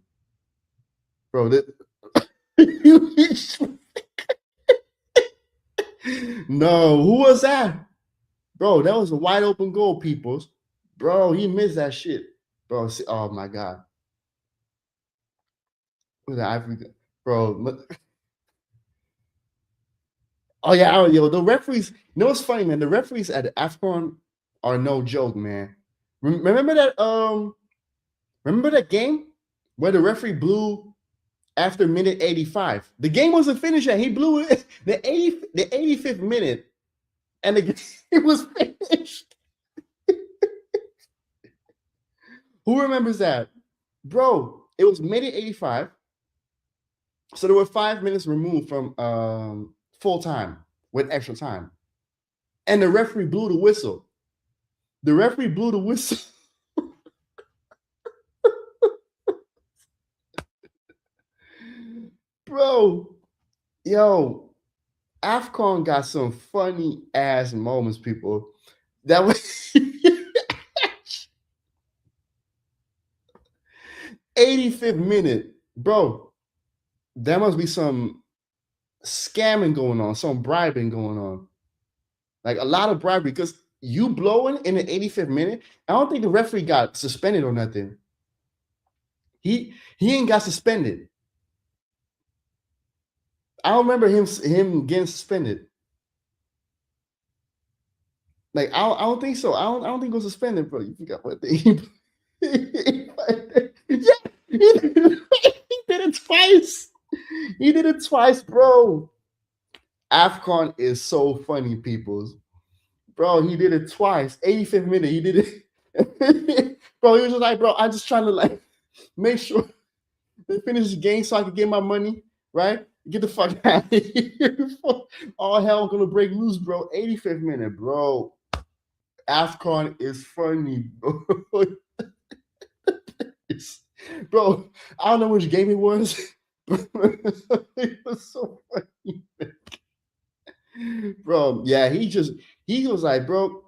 Speaker 1: Bro, no, who was that? Bro, that was a wide open goal, peoples. Bro, he missed that shit. Bro, oh my God. With the Ivory, bro. Oh yeah, yo, the referees. You know what's funny, man? The referees at AFCON are no joke, man. Remember that? Remember that game where the referee blew after minute 85? The game wasn't finished yet. He blew it the 85th minute, and the game was finished. Who remembers that, bro? It was minute 85, so there were 5 minutes removed from full time with extra time, and the referee blew the whistle. The referee blew the whistle. Bro, yo, AFCON got some funny ass moments, people. That was 85th minute. Bro, there must be some scamming going on, some bribing going on. Like a lot of bribery because you blowing in the 85th minute. I don't think the referee got suspended or nothing. He ain't got suspended. I don't remember him getting suspended. Like I don't think so. I don't think he was suspended, bro. You forgot what thing. Yeah, he did it twice. He did it twice, bro. AFCON is so funny, peoples. Bro, he did it twice. 85th minute, he did it. Bro, he was just like, bro, I'm just trying to like. Make sure they finish the game so I can get my money, right? Get the fuck out of here before all hell gonna break loose, bro. 85th minute, bro. AFCON is funny, bro. Bro, I don't know which game it was. It was so funny, bro. Yeah, he was like, bro,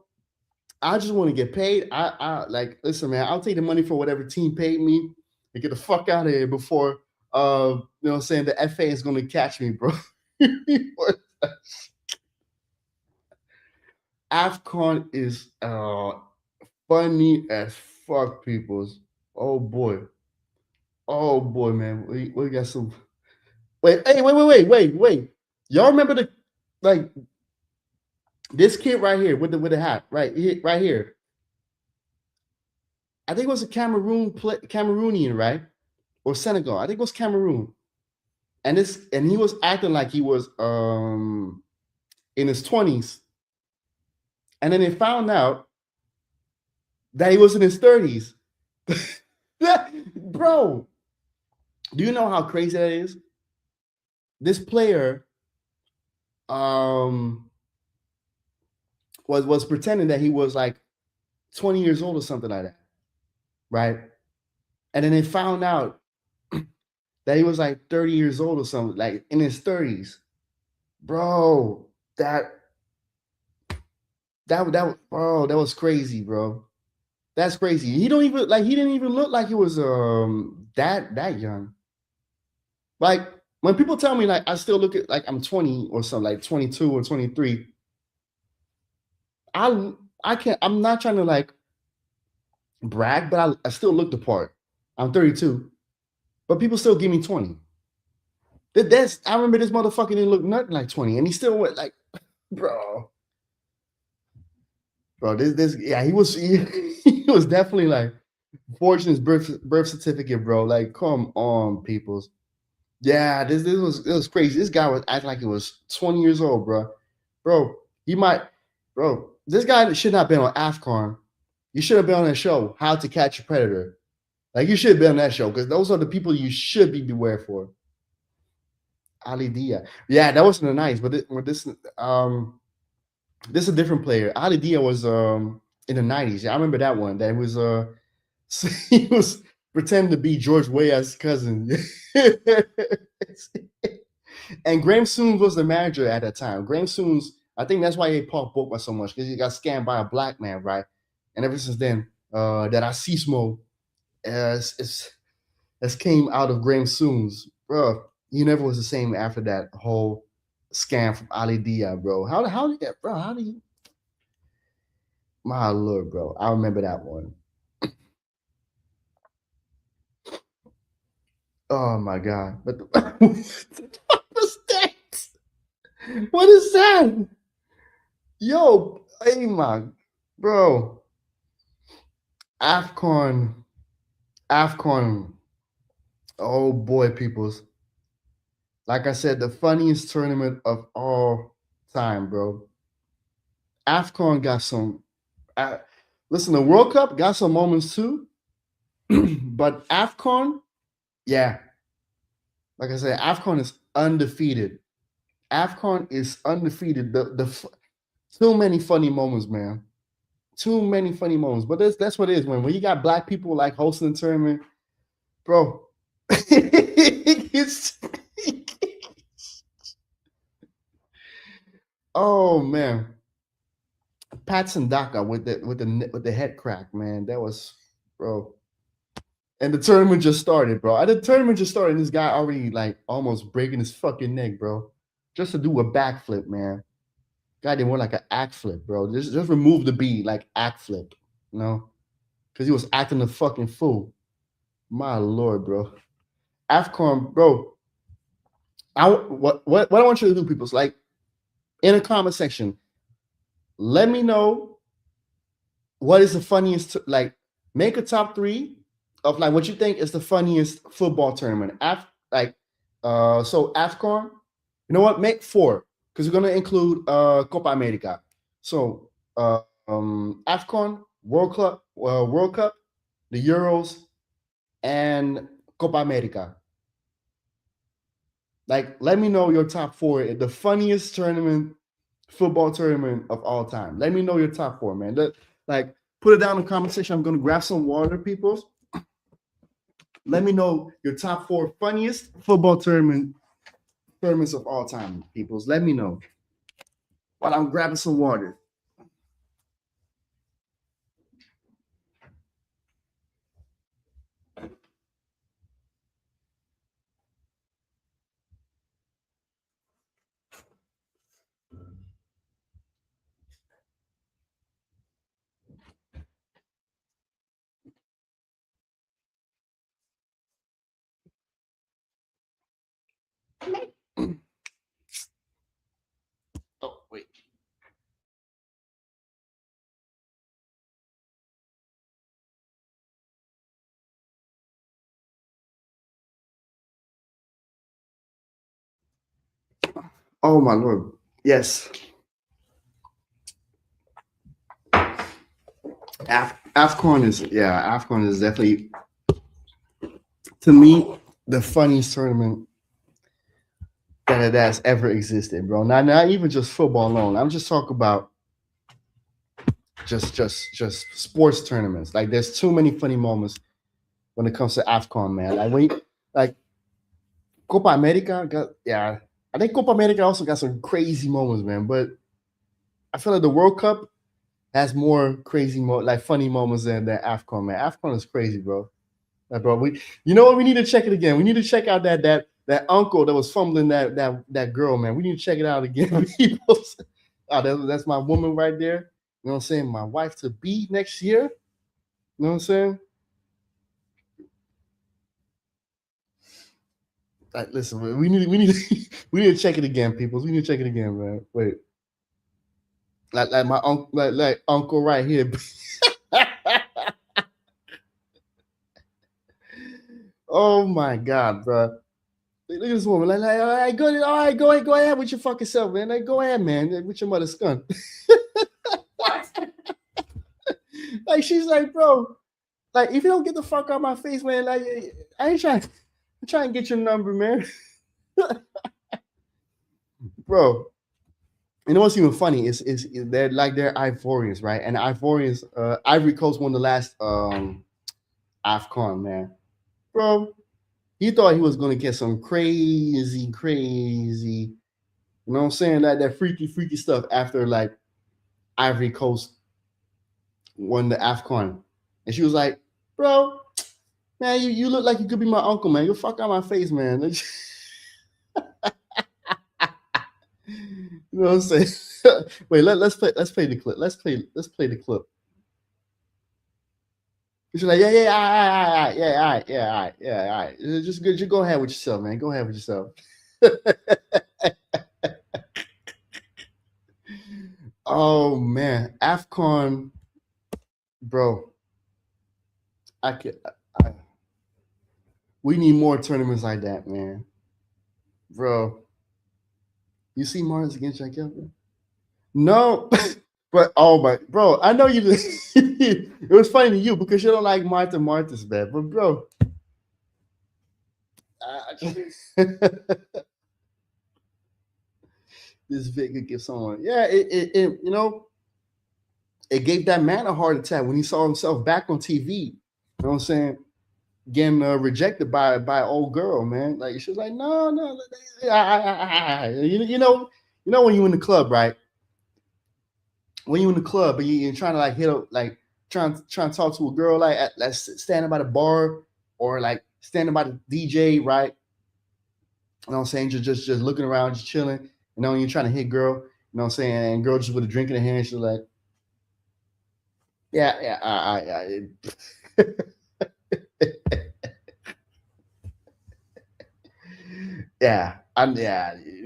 Speaker 1: I just want to get paid. I like, listen, man, I'll take the money for whatever team paid me and get the fuck out of here before you know what I'm saying, the FA is gonna catch me, bro. AFCON is funny as fuck, peoples. Oh boy. Oh boy, man. We got some. Wait, hey, wait. Y'all remember the like this kid right here with the hat, right here. I think it was a Cameroonian, right? Or Senegal. I think it was Cameroon. And he was acting like he was in his 20s. And then they found out that he was in his 30s. Bro, do you know how crazy that is? This player was pretending that he was like 20 years old or something like that, right? And then they found out that he was like 30 years old or something, like in his 30s. Bro, that was crazy, bro. That's crazy. He didn't even look like he was that young. Like when people tell me like I still look at like I'm 20 or something, like 22 or 23, I can't, I'm not trying to like brag, but I still look the part. I'm 32, but people still give me 20. That's I remember this motherfucker didn't look nothing like 20, and he still went like, bro. Bro, this yeah, he was definitely like forging his birth certificate, bro. Like, come on, peoples. Yeah, it was crazy. This guy was acting like he was 20 years old, bro. Bro, he might, bro. This guy should not have been on AFCON. You should have been on that show, How to Catch a Predator. Like you should have been on that show because those are the people you should be beware for. Ali Dia. Yeah, that wasn't nice, but this is a different player. Ali Dia was in the 90s. Yeah, I remember that one. That was he was pretending to be George Weah's cousin. And Graham Soons was the manager at that time. Graham Soons, I think that's why he Paul Pogba so much, because he got scammed by a black man, right? And ever since then, that Racismo has came out of Graham Soons, bro. He never was the same after that whole scam from Ali Dia, bro. How did that, bro? How do you? My lord, bro. I remember that one. Oh my god! But what was that? What is that? Yo, hey my bro. AFCON, AFCON. Oh boy, peoples. Like I said, the funniest tournament of all time, bro. AFCON got some. Uh, Listen, the World Cup got some moments too, but AFCON, yeah. Like I said, AFCON is undefeated. AFCON is undefeated. Too many funny moments, man. Too many funny moments. But that's what it is, man. When you got black people like hosting the tournament, bro. It's oh man. Patson Daka with the head crack, man. That was bro. And the tournament just started, bro. The tournament just started, and this guy already like almost breaking his fucking neck, bro. Just to do a backflip, man. Guy did more like an act flip, bro. Just remove the B, like act flip, you know? Because he was acting a fucking fool. My lord, bro. AFCON, bro. What I want you to do, people, is like in the comment section, let me know what is the funniest, like make a top 3 of like what you think is the funniest football tournament. So AFCON, you know what? Make 4 because we're gonna include Copa America. So AFCON, World Cup, the Euros, and Copa America. Like, let me know your top four, the funniest football tournament of all time. Let me know your top four, man. Like, put it down in the comment section. I'm gonna grab some water, people. Let me know your top four funniest football tournaments of all time, peoples. Let me know while I'm grabbing some water. Oh, wait. Oh my lord. Yes. AFCON is definitely, to me, the funniest tournament that's ever existed, bro. Not even just football alone. I'm just talking about just sports tournaments. Like, there's too many funny moments when it comes to AFCON, man. Like Copa America got, yeah. I think Copa America also got some crazy moments, man. But I feel like the World Cup has more like funny moments than AFCON, man. AFCON is crazy, bro. Bro, you know what? We need to check it again. We need to check out that uncle that was fumbling that girl, man. We need to check it out again. People. That's my woman right there. You know what I'm saying? My wife to be next year. You know what I'm saying? Like, listen, we need to check it again, people. We need to check it again, man. Wait, like my uncle, like uncle right here. Oh my god, bro. Look at this woman. Like, all right, go ahead with your fucking self, man. Like, go ahead, man, with your mother's gun. Like, she's like, bro, like, if you don't get the fuck out of my face, man, like, I ain't trying. I'm trying to get your number, man. Bro, you know what's even funny is they're Ivorians, right? And Ivorians, Ivory Coast won the last AFCON, man. Bro, he thought he was gonna get some crazy, you know what I'm saying? That freaky stuff after like Ivory Coast won the AFCON. And she was like, bro, man, you look like you could be my uncle, man. You fuck out my face, man. You know what I'm saying? Wait, let's play the clip. Let's play the clip. She's like, yeah, all right. Just go ahead with yourself, man. Go ahead with yourself. Oh man, AFCON, bro. I could. I, we need more tournaments like that, man. Bro, you see Martins against Jack? No, but oh my, bro, I know you. It was funny to you because you don't like Martins, man. But bro, this vid could give someone. Yeah, it you know, it gave that man a heart attack when he saw himself back on TV. You know what I'm saying? Getting rejected by an old girl, man. Like, she was like, no, you know when you in the club, right? When you in the club and you're trying to like hit up, like trying to talk to a girl, like standing by the bar or like standing by the DJ, right? You know what I'm saying? Just looking around, just chilling. You know, when you're trying to hit girl, you know what I'm saying? And girl just with a drink in her hand, she's like, yeah, you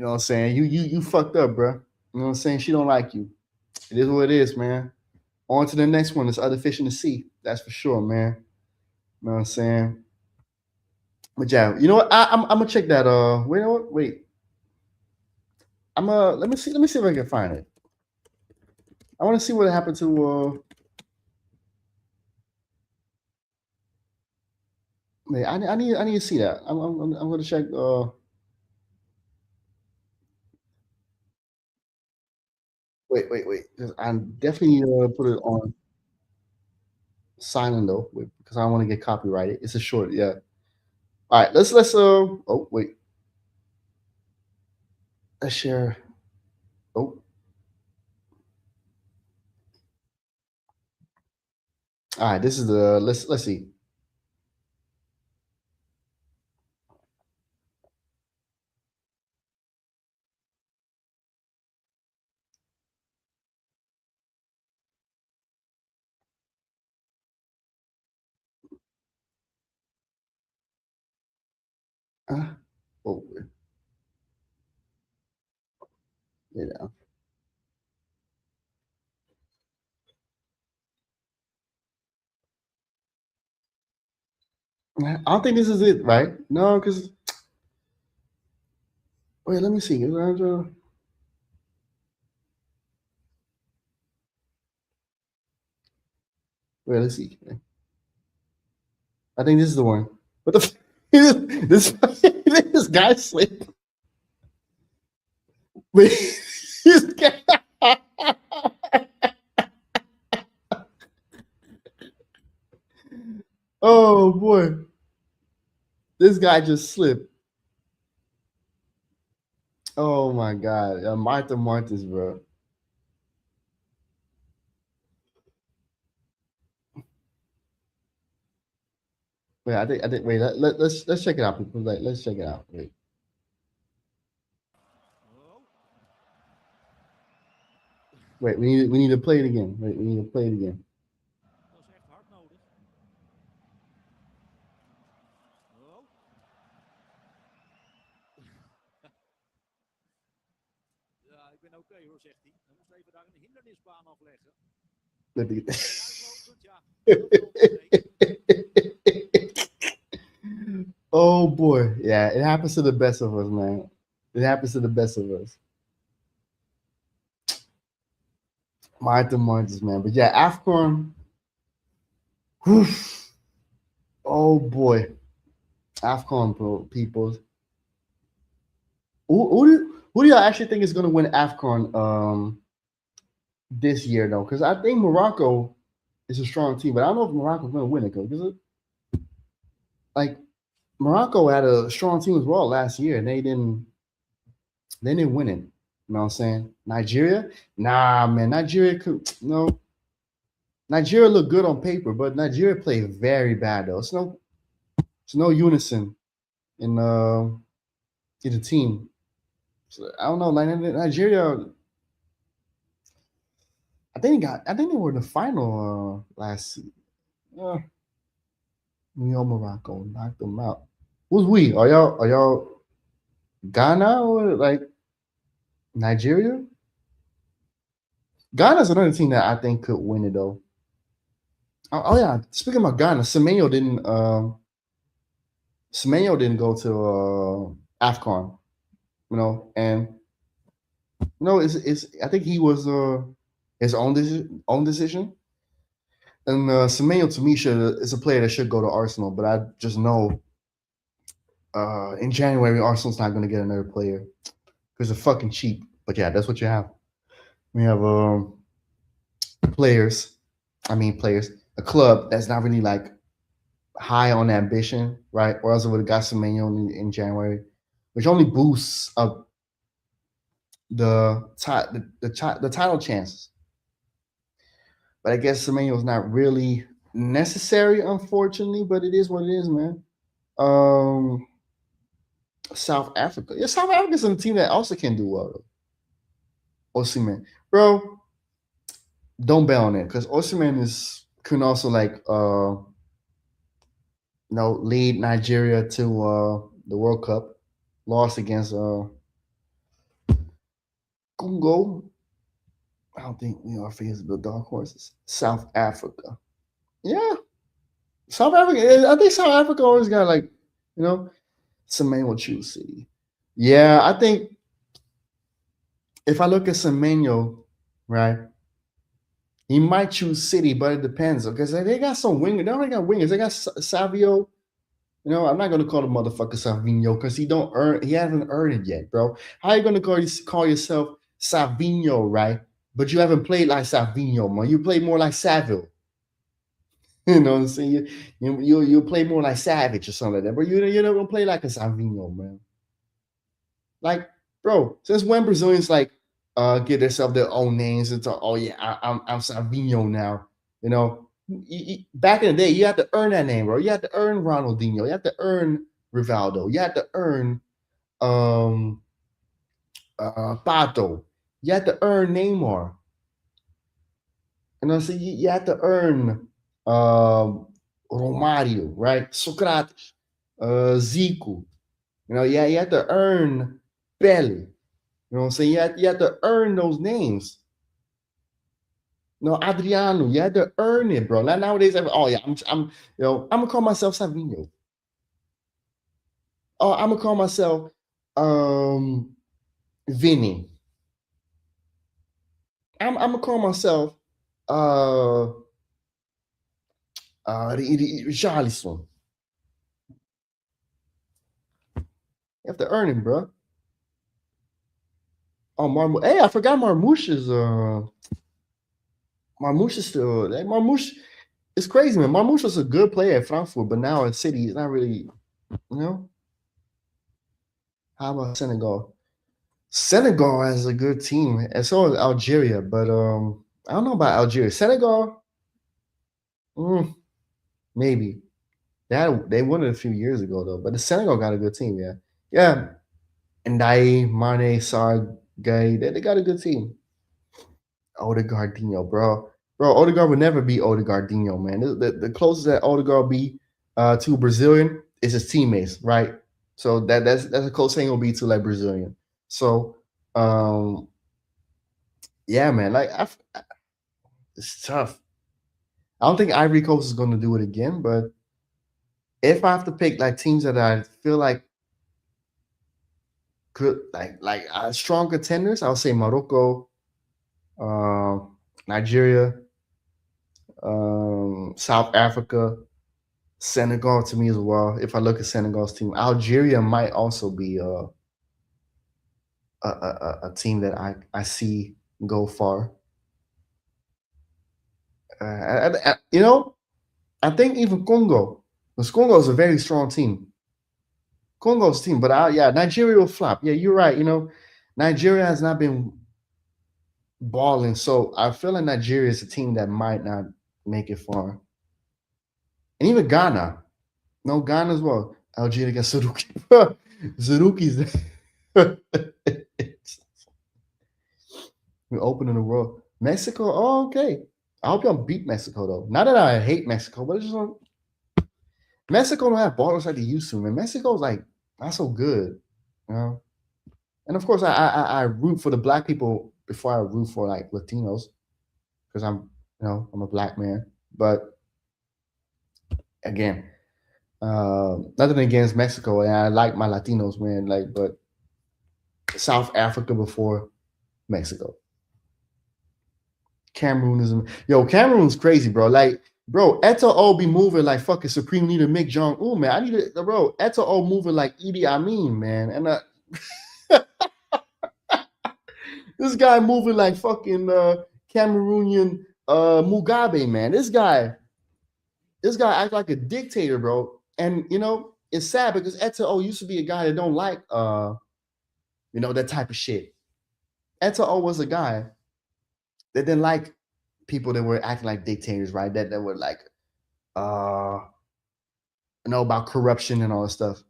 Speaker 1: know what I'm saying? You fucked up, bro. You know what I'm saying? She don't like you. It is what it is, man. On to the next one. There's other fish in the sea. That's for sure, man. You know what I'm saying? But yeah, you know what? I'm gonna check that. Wait. Let me see if I can find it. I want to see what happened to Man, I need to see that. I'm gonna check. Wait. 'Cause I definitely need to put it on silent though, because I don't want to get copyrighted. It's a short, yeah. All right, let's. Oh wait, let's share. Oh, all right. This is the let's see. Uh, oh, yeah. I don't think this is it, right? No, because wait, let me see. Wait, let's see. I think this is the one. What the? This this guy slipped. Wait, this guy. Oh boy, this guy just slipped. Oh my god, Martha Martins, bro. Wait, I think. Wait, let's check it out, people. Like, let's check it out. Wait, we need to play it again. Wait, we need to play it again. Let me- oh boy, yeah, it happens to the best of us, man. It happens to the best of us. Martha Martins, man. But yeah, Afcon. Whew, oh boy, Afcon, bro, people. Who do y'all actually think is going to win Afcon this year though? Because I think Morocco is a strong team, but I don't know if Morocco's going to win it because like Morocco had a strong team as well last year, and they didn't win it. You know what I'm saying? Nigeria, nah, man, Nigeria could no. Nigeria looked good on paper, but Nigeria played very bad though. It's no unison in the team. So, I don't know. Like Nigeria, I think they were in the final last. Uh, we all Morocco knocked them out. Who's we? Are y'all Ghana or like Nigeria? Ghana's another team that I think could win it though. Oh yeah, speaking about Ghana, Semenyo didn't go to AFCON, and it's I think he was his own decision. And Semenyo to me is a player that should go to Arsenal, but I just know in January Arsenal's not going to get another player because they're fucking cheap. But yeah, that's what you have. We have players. I mean, players. A club that's not really like high on ambition, right? Or else it would have got Semenyo in January, which only boosts up the title chances. But I guess Semenyo is not really necessary, unfortunately. But it is what it is, man. Um, South Africa. Yeah, South Africa's a team that also can do well. Osimhen, bro, don't bet on it because Osimhen can also like lead Nigeria to the World Cup. Lost against Congo. I don't think we are facing the dark horses. South Africa. Yeah, South Africa. I think South Africa always got like you know Semenyo choose City. Yeah, I think if I look at Semenyo, right, he might choose City, but it depends because they got some wingers. They already got wingers. They got Savio. I'm not gonna call the motherfucker Savino because he hasn't earned it yet, bro. How are you gonna call yourself Savino, right? But you haven't played like Savino, man. You play more like Saville. You know what I'm saying? You play more like Savage or something like that, but you're not gonna play like a Savino, man. Like, bro, since when Brazilians like get themselves their own names and talk, oh yeah, I'm Savino now. Back in the day, you had to earn that name, bro. You had to earn Ronaldinho. You had to earn Rivaldo. You had to earn um Pato. You had to earn Neymar. So you had to earn Romario, right? Socrates, Zico. Yeah, you had to earn Pele. What I'm saying? You had to earn those names. No, Adriano, you had to earn it, bro. Not nowadays. Oh yeah, I'm gonna call myself Savino. Oh, I'm gonna call myself Vinny. I'm gonna call myself uh Richarlison. You have to earn it, bro. Oh, Hey, I forgot Marmouche is still Marmouche. It's crazy, man. Marmouche was a good player at Frankfurt, but now at City, he's not really. You know. How about Senegal? Senegal has a good team, and so is Algeria. But I don't know about Algeria. Senegal, mm, maybe they won it a few years ago though. But the Senegal got a good team, yeah, yeah. And Mane, Sarr, Gay, they got a good team. Odegaardinho, bro, Odegaard would never be Odegaardinho, man. The closest that Odegaard be to a Brazilian is his teammates, right? So that's a close thing will be to like Brazilian. So um yeah, man, it's tough. I don't think Ivory Coast is going to do it again, but if I have to pick like teams that I feel like could strong contenders, I'll say Morocco, uh, Nigeria, South Africa, Senegal to me as well. If I look at Senegal's team, Algeria might also be a team that I see go far. You know, I think even Congo, because Congo is a very strong team. Congo's team, but yeah, Nigeria will flop. Yeah, you're right. Nigeria has not been balling, so I feel like Nigeria is a team that might not make it far. And even Ghana, no Ghana as well. Algeria against Saruki. Saruki's we're opening the world. Mexico, oh okay. I hope y'all beat Mexico though. Not that I hate Mexico, but it's just Mexico don't have ballers like they used to, man. Mexico's like not so good, you know. And of course, I root for the black people before I root for like Latinos because I'm a black man. But again, nothing against Mexico, and I like my Latinos, man. But South Africa before Mexico. Cameroon's crazy, bro. Like, bro, Eto'o be moving like fucking Supreme Leader Mick Jong Un, man. I need it, bro. Eto'o moving like Idi Amin, man. And this guy moving like fucking Cameroonian Mugabe, man. This guy act like a dictator, bro. And it's sad because Eto'o used to be a guy that don't like that type of shit. Eto'o was a guy that didn't like people that were acting like dictators, right? That were like uh about corruption and all this stuff.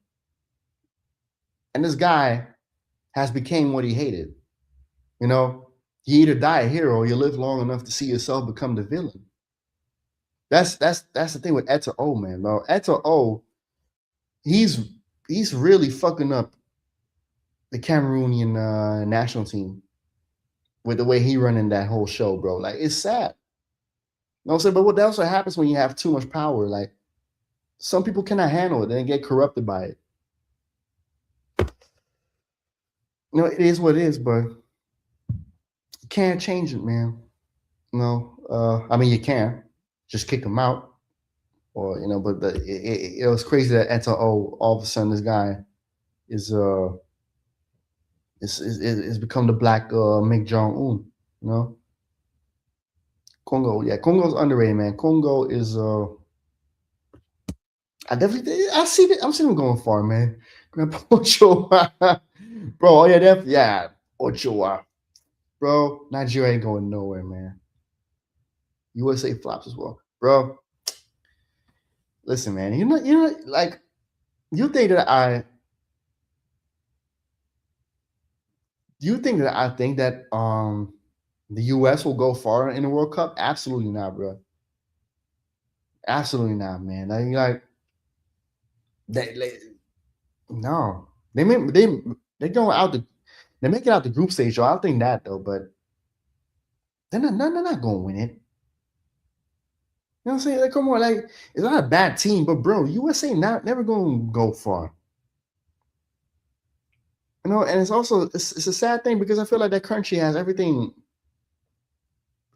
Speaker 1: And this guy has became what he hated. You know, you either die a hero or you live long enough to see yourself become the villain. That's the thing with Eto'o, man, bro. Eto'o, he's really fucking up the Cameroonian national team with the way he running that whole show, bro. Like it's sad. You know what I'm saying? But what also happens when you have too much power? Like some people cannot handle it and get corrupted by it. It is what it is, but you can't change it, man. I mean you can. Just kick them out. or but it was crazy that until all of a sudden this guy is is become the black Mick Jong Un. You know, Congo. Yeah, Congo's underrated, man. Congo is I definitely I see it. I'm seeing him going far, man. Grandpa Ochoa, bro. Oh yeah, yeah, Ochoa, bro. Nigeria ain't going nowhere, man. USA flops as well, bro. Listen, man. Like you think that I you think that I think that the US will go far in the World Cup? Absolutely not, bro. Absolutely not, man. They no. They going out they make it out the group stage, so I think that though, but they're not gonna win it. You know what I'm saying? Like, come on, like it's not a bad team, but bro, USA not never gonna go far. And it's also it's a sad thing because I feel like that country has everything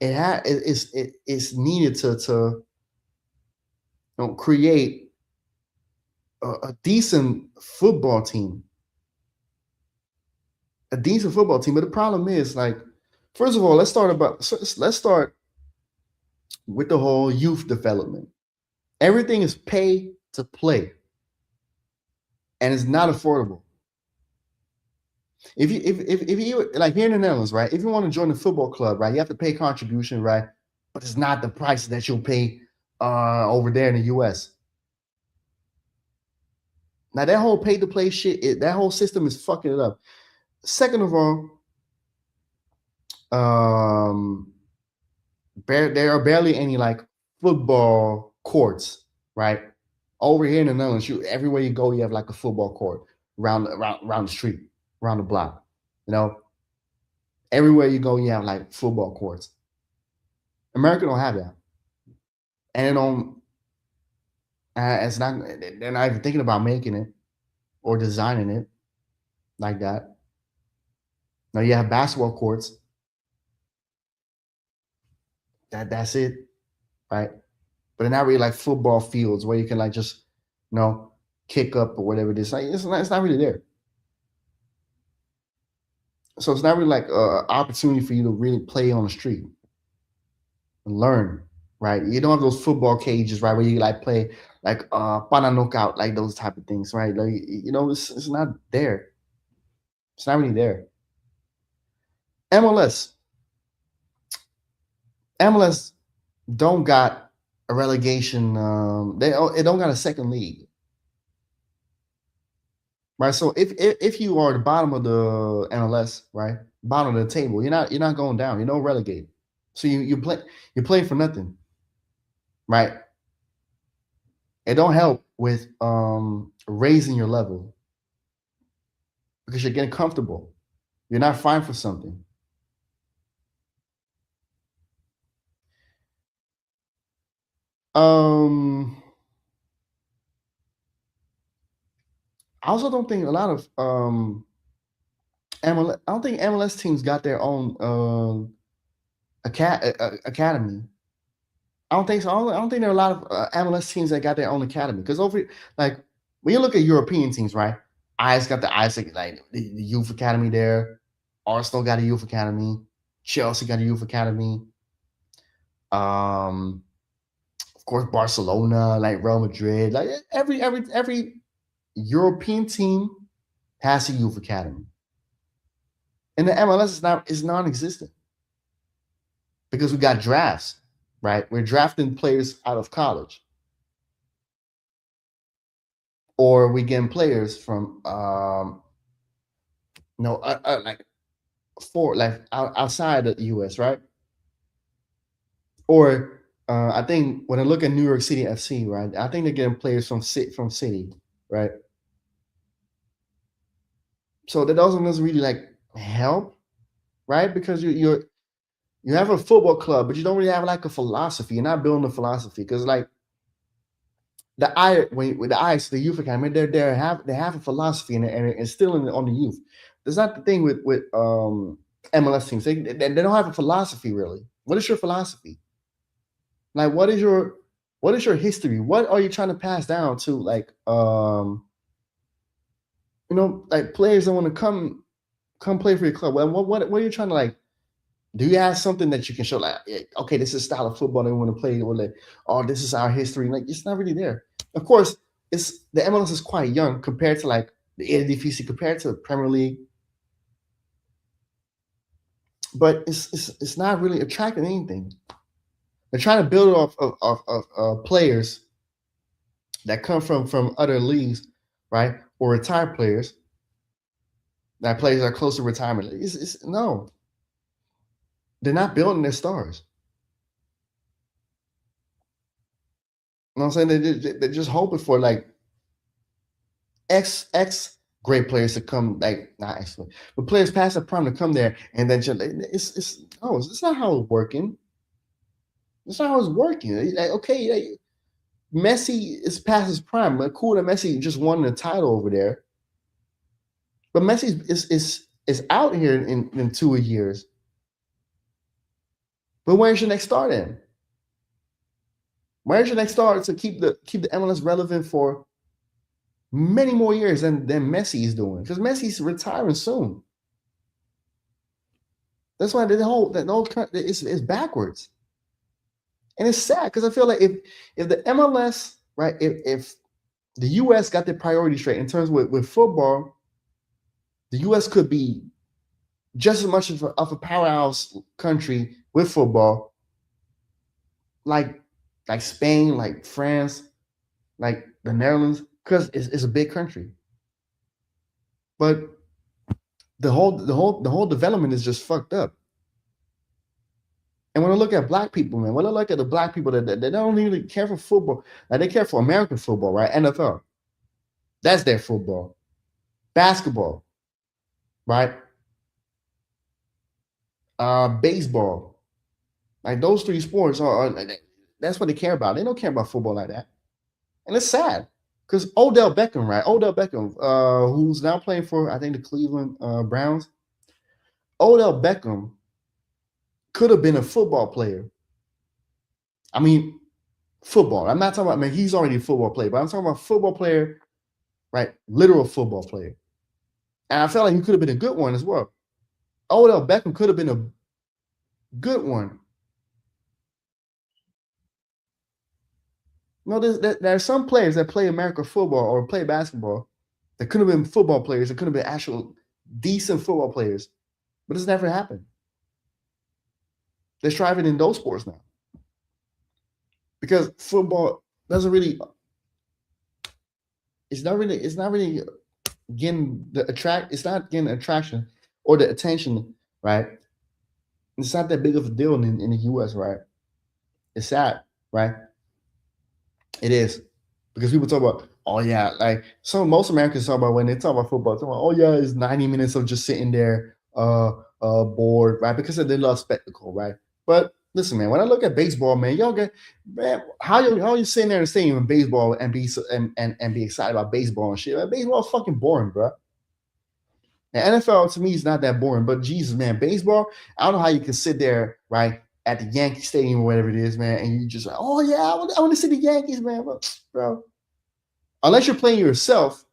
Speaker 1: it's needed to create a decent football team, a decent football team. But the problem is, like, first of all, let's start with the whole youth development. Everything is pay to play, and it's not affordable. If you like here in the Netherlands, right? If you want to join a football club, right, you have to pay contribution, right? But it's not the price that you'll pay over there in the US. Now that whole pay to play shit, that whole system is fucking it up. Second of all, um, there are barely any like football courts, right? Over here in the Netherlands, everywhere you go, you have like a football court around the street, around the block. You know, everywhere you go, you have like football courts. America don't have that, and it don't. It's not. They're not even thinking about making it or designing it like that. Now you have basketball courts. That's it, right? But they're not really like football fields where you can like just you know kick up or whatever it is. Like it's not really there. So it's not really like an opportunity for you to really play on the street and learn, right? You don't have those football cages, right, where you like play like pana knockout, like those type of things, right? Like it's not there. It's not really there. MLS, MLS don't got a relegation. It don't got a second league, right? So if you are the bottom of the MLS, right, bottom of the table, you're not going down. You're no relegated. So you play for nothing, right? It don't help with raising your level because you're getting comfortable. You're not fine for something. Um, I also don't think a lot of MLS. I don't think MLS teams got their own academy. I don't think so. I don't think there are a lot of MLS teams that got their own academy because like when you look at European teams, right? Ice got the Ice like the youth academy there. Arsenal got a youth academy. Chelsea got a youth academy. Um, of course, Barcelona, like Real Madrid, like every European team has a youth academy. And the MLS is non-existent because we got drafts, right? We're drafting players out of college, or we getting players from like outside the US, right? Or I think when I look at New York City FC, right? I think they're getting players from City, right? So that also doesn't really like help, right? Because you have a football club, but you don't really have like a philosophy. You're not building a philosophy because like with the eyes, the youth academy, they have a philosophy and instilling it on the youth. That's not the thing with MLS teams. They don't have a philosophy really. What is your philosophy? Like What is your history? What are you trying to pass down to like like players that want to come play for your club? What are you trying to like? Do you have something that you can show like, okay, this is style of football they want to play, or like, oh, this is our history? Like, it's not really there. Of course, it's the MLS is quite young compared to like the Eredivisie, compared to the Premier League, but it's not really attracting anything. They're trying to build it off of players that come from other leagues, right, or retired players. That players are close to retirement. No, they're not building their stars. You know what I'm saying? They're just hoping for like ex great players to come, like not excellent, but players past the prime to come there, and then just, it's no, it's not how it's working. It's not how it's working. Like, okay, like, Messi is past his prime. Like, cool that Messi just won the title over there, but Messi is out here in 2 years. But where's your next star then? Where's your next star to keep the MLS relevant for many more years than Messi is doing? Because Messi's retiring soon. That's why the whole is backwards, and it's sad because I feel like if the MLS, right, if the U.S. got their priorities straight in terms with football, the U.S. could be just as much of a powerhouse country with football, like Spain, like France, like the Netherlands, because it's a big country. But the whole development is just fucked up. And when I look at black people, man, when I look at the black people that they don't really care for football, like they care for American football, right? NFL, that's their football. Basketball, right? Baseball, like those three sports that's what they care about. They don't care about football like that, and it's sad because Odell Beckham, right? Odell Beckham, who's now playing for I think the Cleveland Browns. Odell Beckham could have been a football player. I mean, football. I'm not talking about, man, he's already a football player, but I'm talking about football player, right? Literal football player. And I felt like he could have been a good one as well. Odell Beckham could have been a good one. No, there are some players that play American football or play basketball that could have been football players. That could have been actual decent football players, but it's never happened. They're striving in those sports now because football doesn't really. It's not really getting the attract. It's not getting attraction or the attention, right? It's not that big of a deal in the U.S., right? It's sad, right? It is because people talk about, oh yeah, like most Americans talk about when they talk about football, talk about, oh yeah, it's 90 minutes of just sitting there, bored, right? Because they love spectacle, right? But listen, man, when I look at baseball, man, y'all get, man, how you sitting there and stadium in baseball and be excited about baseball and shit? Man, baseball is fucking boring, bro. The NFL to me is not that boring, but Jesus, man, baseball, I don't know how you can sit there, right, at the Yankee Stadium or whatever it is, man, and you just like, oh yeah, I want to see the Yankees, man, bro. Unless you're playing yourself,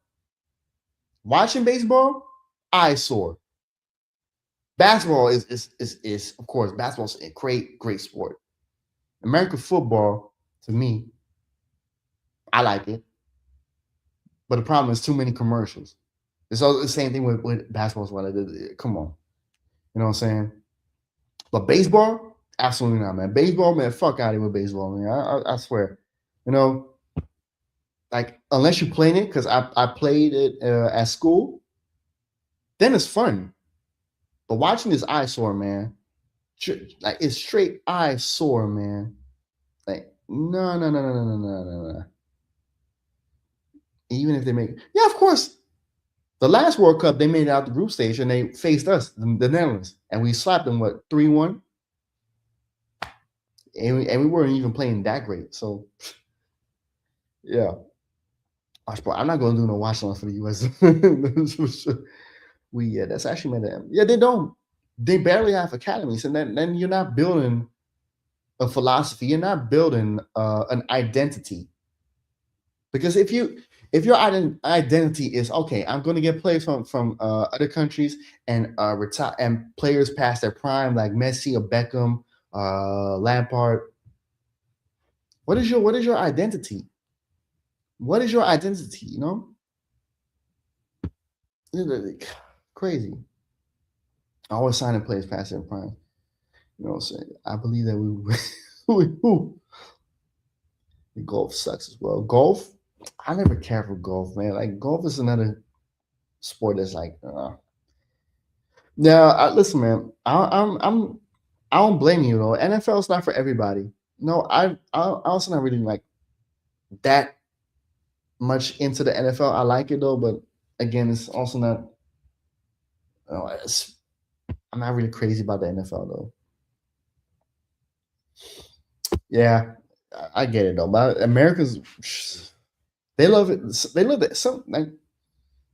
Speaker 1: watching baseball, eyesore. Basketball is of course, basketball's a great sport. American football, to me, I like it, but the problem is too many commercials. It's all the same thing with basketball as well. Come on, you know what I'm saying? But baseball, absolutely not, man. Baseball, man, fuck out of here with baseball, man. I swear. You know, like unless you're playing it, because I played it at school, then it's fun. But watching this eyesore, man, like it's straight eyesore, man. Like no. Even if they make, yeah, of course. The last World Cup, they made it out the group stage and they faced us, the Netherlands, and we slapped them, what, 3-1? And we weren't even playing that great. So, yeah. I'm not going to do no watch along for the U.S. That's actually meant to, yeah, they don't. They barely have academies. And then you're not building a philosophy. You're not building an identity. Because if your identity is okay, I'm going to get players from other countries and retire and players past their prime like Messi or Beckham, Lampard. What is your identity? What is your identity? Crazy. I always signing players past their prime. You know what I'm saying? I believe that golf sucks as well. Golf, I never care for golf, man. Like golf is another sport that's like, yeah. Listen, man. I don't blame you. Though NFL is not for everybody. No, I also not really like that much into the NFL. I like it though, but again, it's also not. I'm not really crazy about the NFL though. Yeah, I get it though. But Americans, they love it. They love it. Some like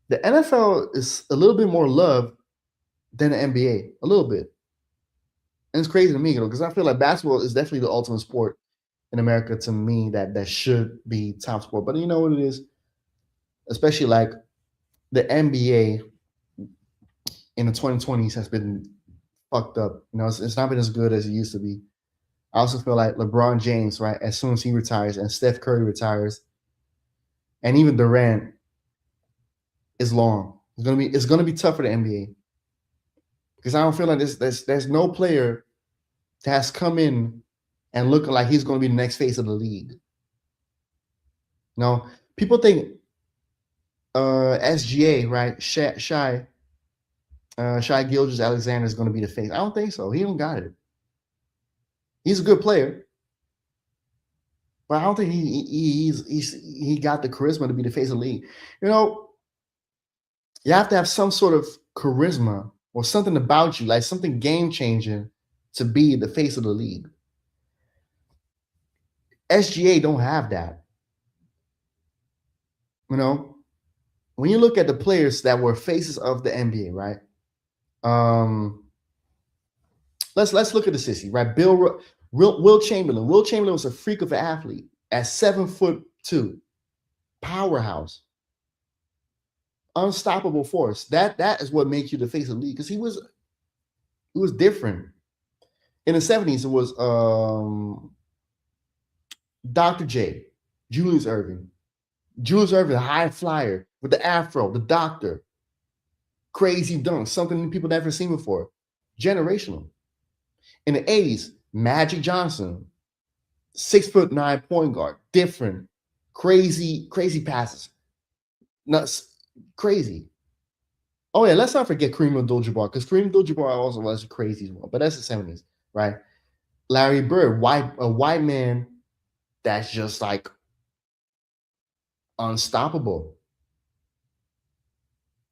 Speaker 1: the NFL is a little bit more love than the NBA, a little bit. And it's crazy to me, because I feel like basketball is definitely the ultimate sport in America to me that should be top sport. But you know what it is, especially like the NBA in the 2020s has been fucked up. It's not been as good as it used to be. I also feel like LeBron James, right, as soon as he retires and Steph Curry retires, and even Durant is long. It's gonna be tough for the NBA because I don't feel like there's no player that has come in and looking like he's going to be the next face of the league. No, people think SGA, right? Shy Gilgeous Alexander is going to be the face. I don't think so. He don't got it. He's a good player, but I don't think he got the charisma to be the face of the league. You know, you have to have some sort of charisma or something about you, like something game changing, to be the face of the league. SGA don't have that. You know, when you look at the players that were faces of the NBA, right? Um, let's look at the sissy, right? Will Chamberlain. Will Chamberlain was a freak of an athlete at 7'2", powerhouse, unstoppable force. That is what makes you the face of the league, because he was different. In the 70s, it was Dr. J, Julius Irving. Julius Irving, the high flyer with the afro, the doctor, crazy dunk, something people never seen before, generational. In the 80s, Magic Johnson, 6'9" point guard, different, crazy passes, nuts, crazy. Oh yeah, let's not forget Kareem Abdul-Jabbar, because Kareem Abdul-Jabbar also was crazy as well, but that's the 70s, right? Larry Bird, a white man that's just like unstoppable.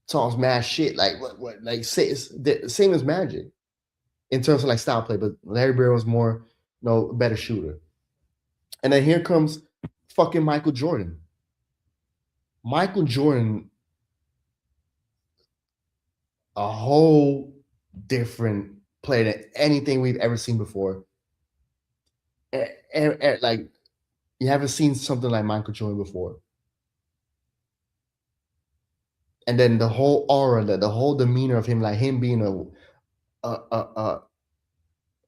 Speaker 1: Talks mad shit, like what like same as Magic in terms of like style play, but Larry Bird was more, better shooter. And then here comes fucking Michael Jordan. Michael Jordan, a whole different player than anything we've ever seen before. And like, you haven't seen something like Michael Jordan before. And then the whole aura, the whole demeanor of him, like him being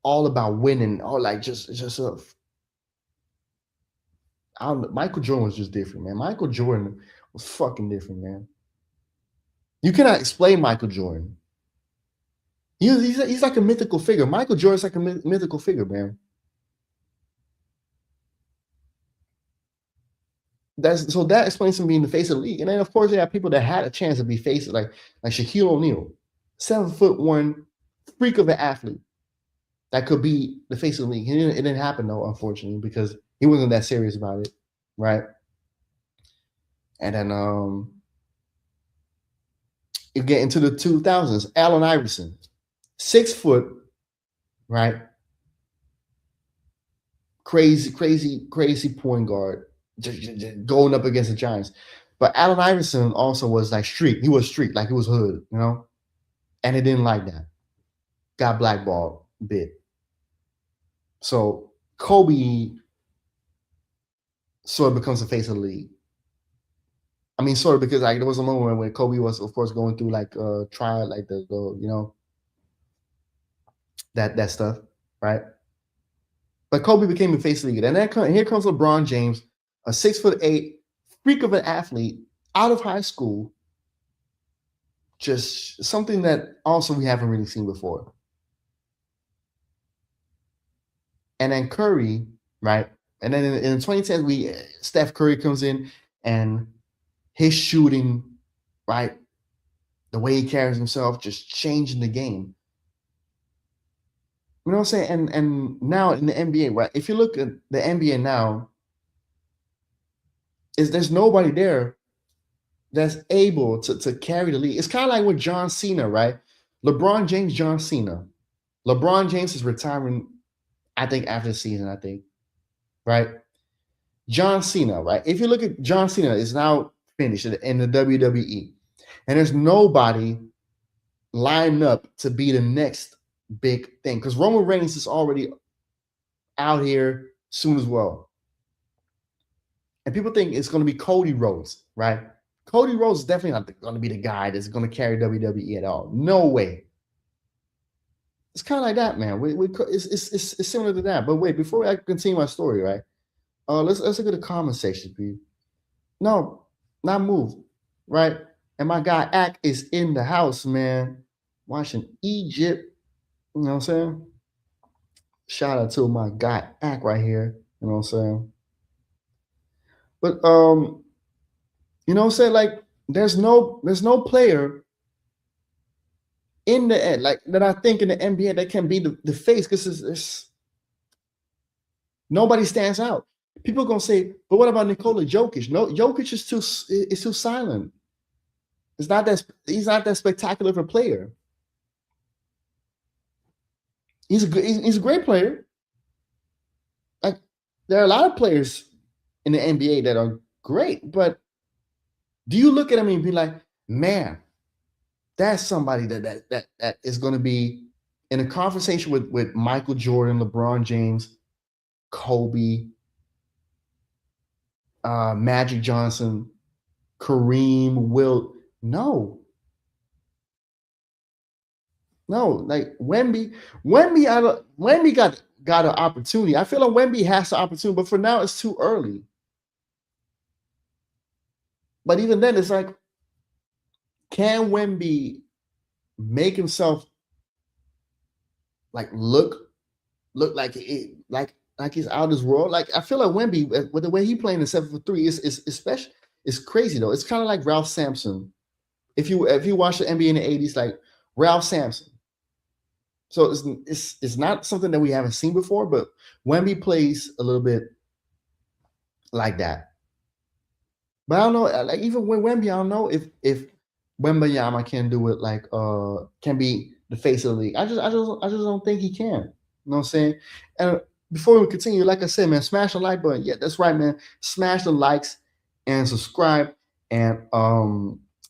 Speaker 1: all about winning, all like just I don't know. Michael Jordan was just different, man. Michael Jordan was fucking different, man. You cannot explain Michael Jordan. He's like a mythical figure. Michael Jordan's like a mythical figure, man. That explains him being the face of the league. And then of course they have people that had a chance to be faces, like Shaquille O'Neal, 7'1", freak of an athlete that could be the face of the league. It didn't happen though, unfortunately, because he wasn't that serious about it, right? And then you get into the 2000s, Allen Iverson, 6 foot, right? Crazy point guard, just going up against the Giants. But Allen Iverson also was like street. He was street, like he was hood, and he didn't like that. Got blackballed a bit. So Kobe sort of becomes the face of the league. I mean, sort of because like there was a moment when Kobe was, of course, going through like trial, like the that stuff, right? But Kobe became the face of the league, and then here comes LeBron James, a 6'8" freak of an athlete out of high school, just something that also we haven't really seen before. And then Curry, right? And then in the 2010s, Steph Curry comes in and his shooting, right? The way he carries himself, just changing the game. You know what I'm saying? And now in the NBA, right? If you look at the NBA now, there's nobody there that's able to carry the league. It's kind of like with John Cena, right? LeBron James, John Cena. LeBron James is retiring, I think, after the season, I think, right? John Cena, right? If you look at John Cena, is now finished in the WWE, and there's nobody lined up to be the next big thing because Roman Reigns is already out here soon as well. And people think it's going to be Cody Rhodes, right? Cody Rhodes is definitely not going to be the guy that's going to carry WWE at all. No way. It's kind of like that, man. It's similar to that. But wait, before I continue my story, right? Let's look at the comment section, please. No, not move, right? And my guy Ack is in the house, man, watching Egypt. You know what I'm saying? Shout out to my guy Ack right here. You know what I'm saying? But you know what I'm saying? Like, there's no player in the end like that I think in the NBA that can be the face because it's nobody stands out. People are gonna say, but what about Nikola Jokic? No, Jokic is too silent. He's not that spectacular of a player. He's a great player. Like there are a lot of players in the NBA that are great, but do you look at him and be like, man, that's somebody that is going to be in a conversation with Michael Jordan, LeBron James, Kobe, Magic Johnson, Kareem, Will? No, no, like Wemby got an opportunity. I feel like Wemby has the opportunity, but for now it's too early. But even then, it's like, can Wemby make himself like look like like he's out of this world? Like I feel like Wemby with the way he playing in 7 for 3 is special. It's crazy though. It's kind of like Ralph Sampson. If you watch the NBA in the 80s, like Ralph Sampson. So it's not something that we haven't seen before, but Wemby plays a little bit like that. But I don't know, like even with Wemby, I don't know if Wembayama can do it like can be the face of the league. I just don't think he can. You know what I'm saying? And before we continue, like I said, man, smash the like button. Yeah, that's right, man. Smash the likes and subscribe and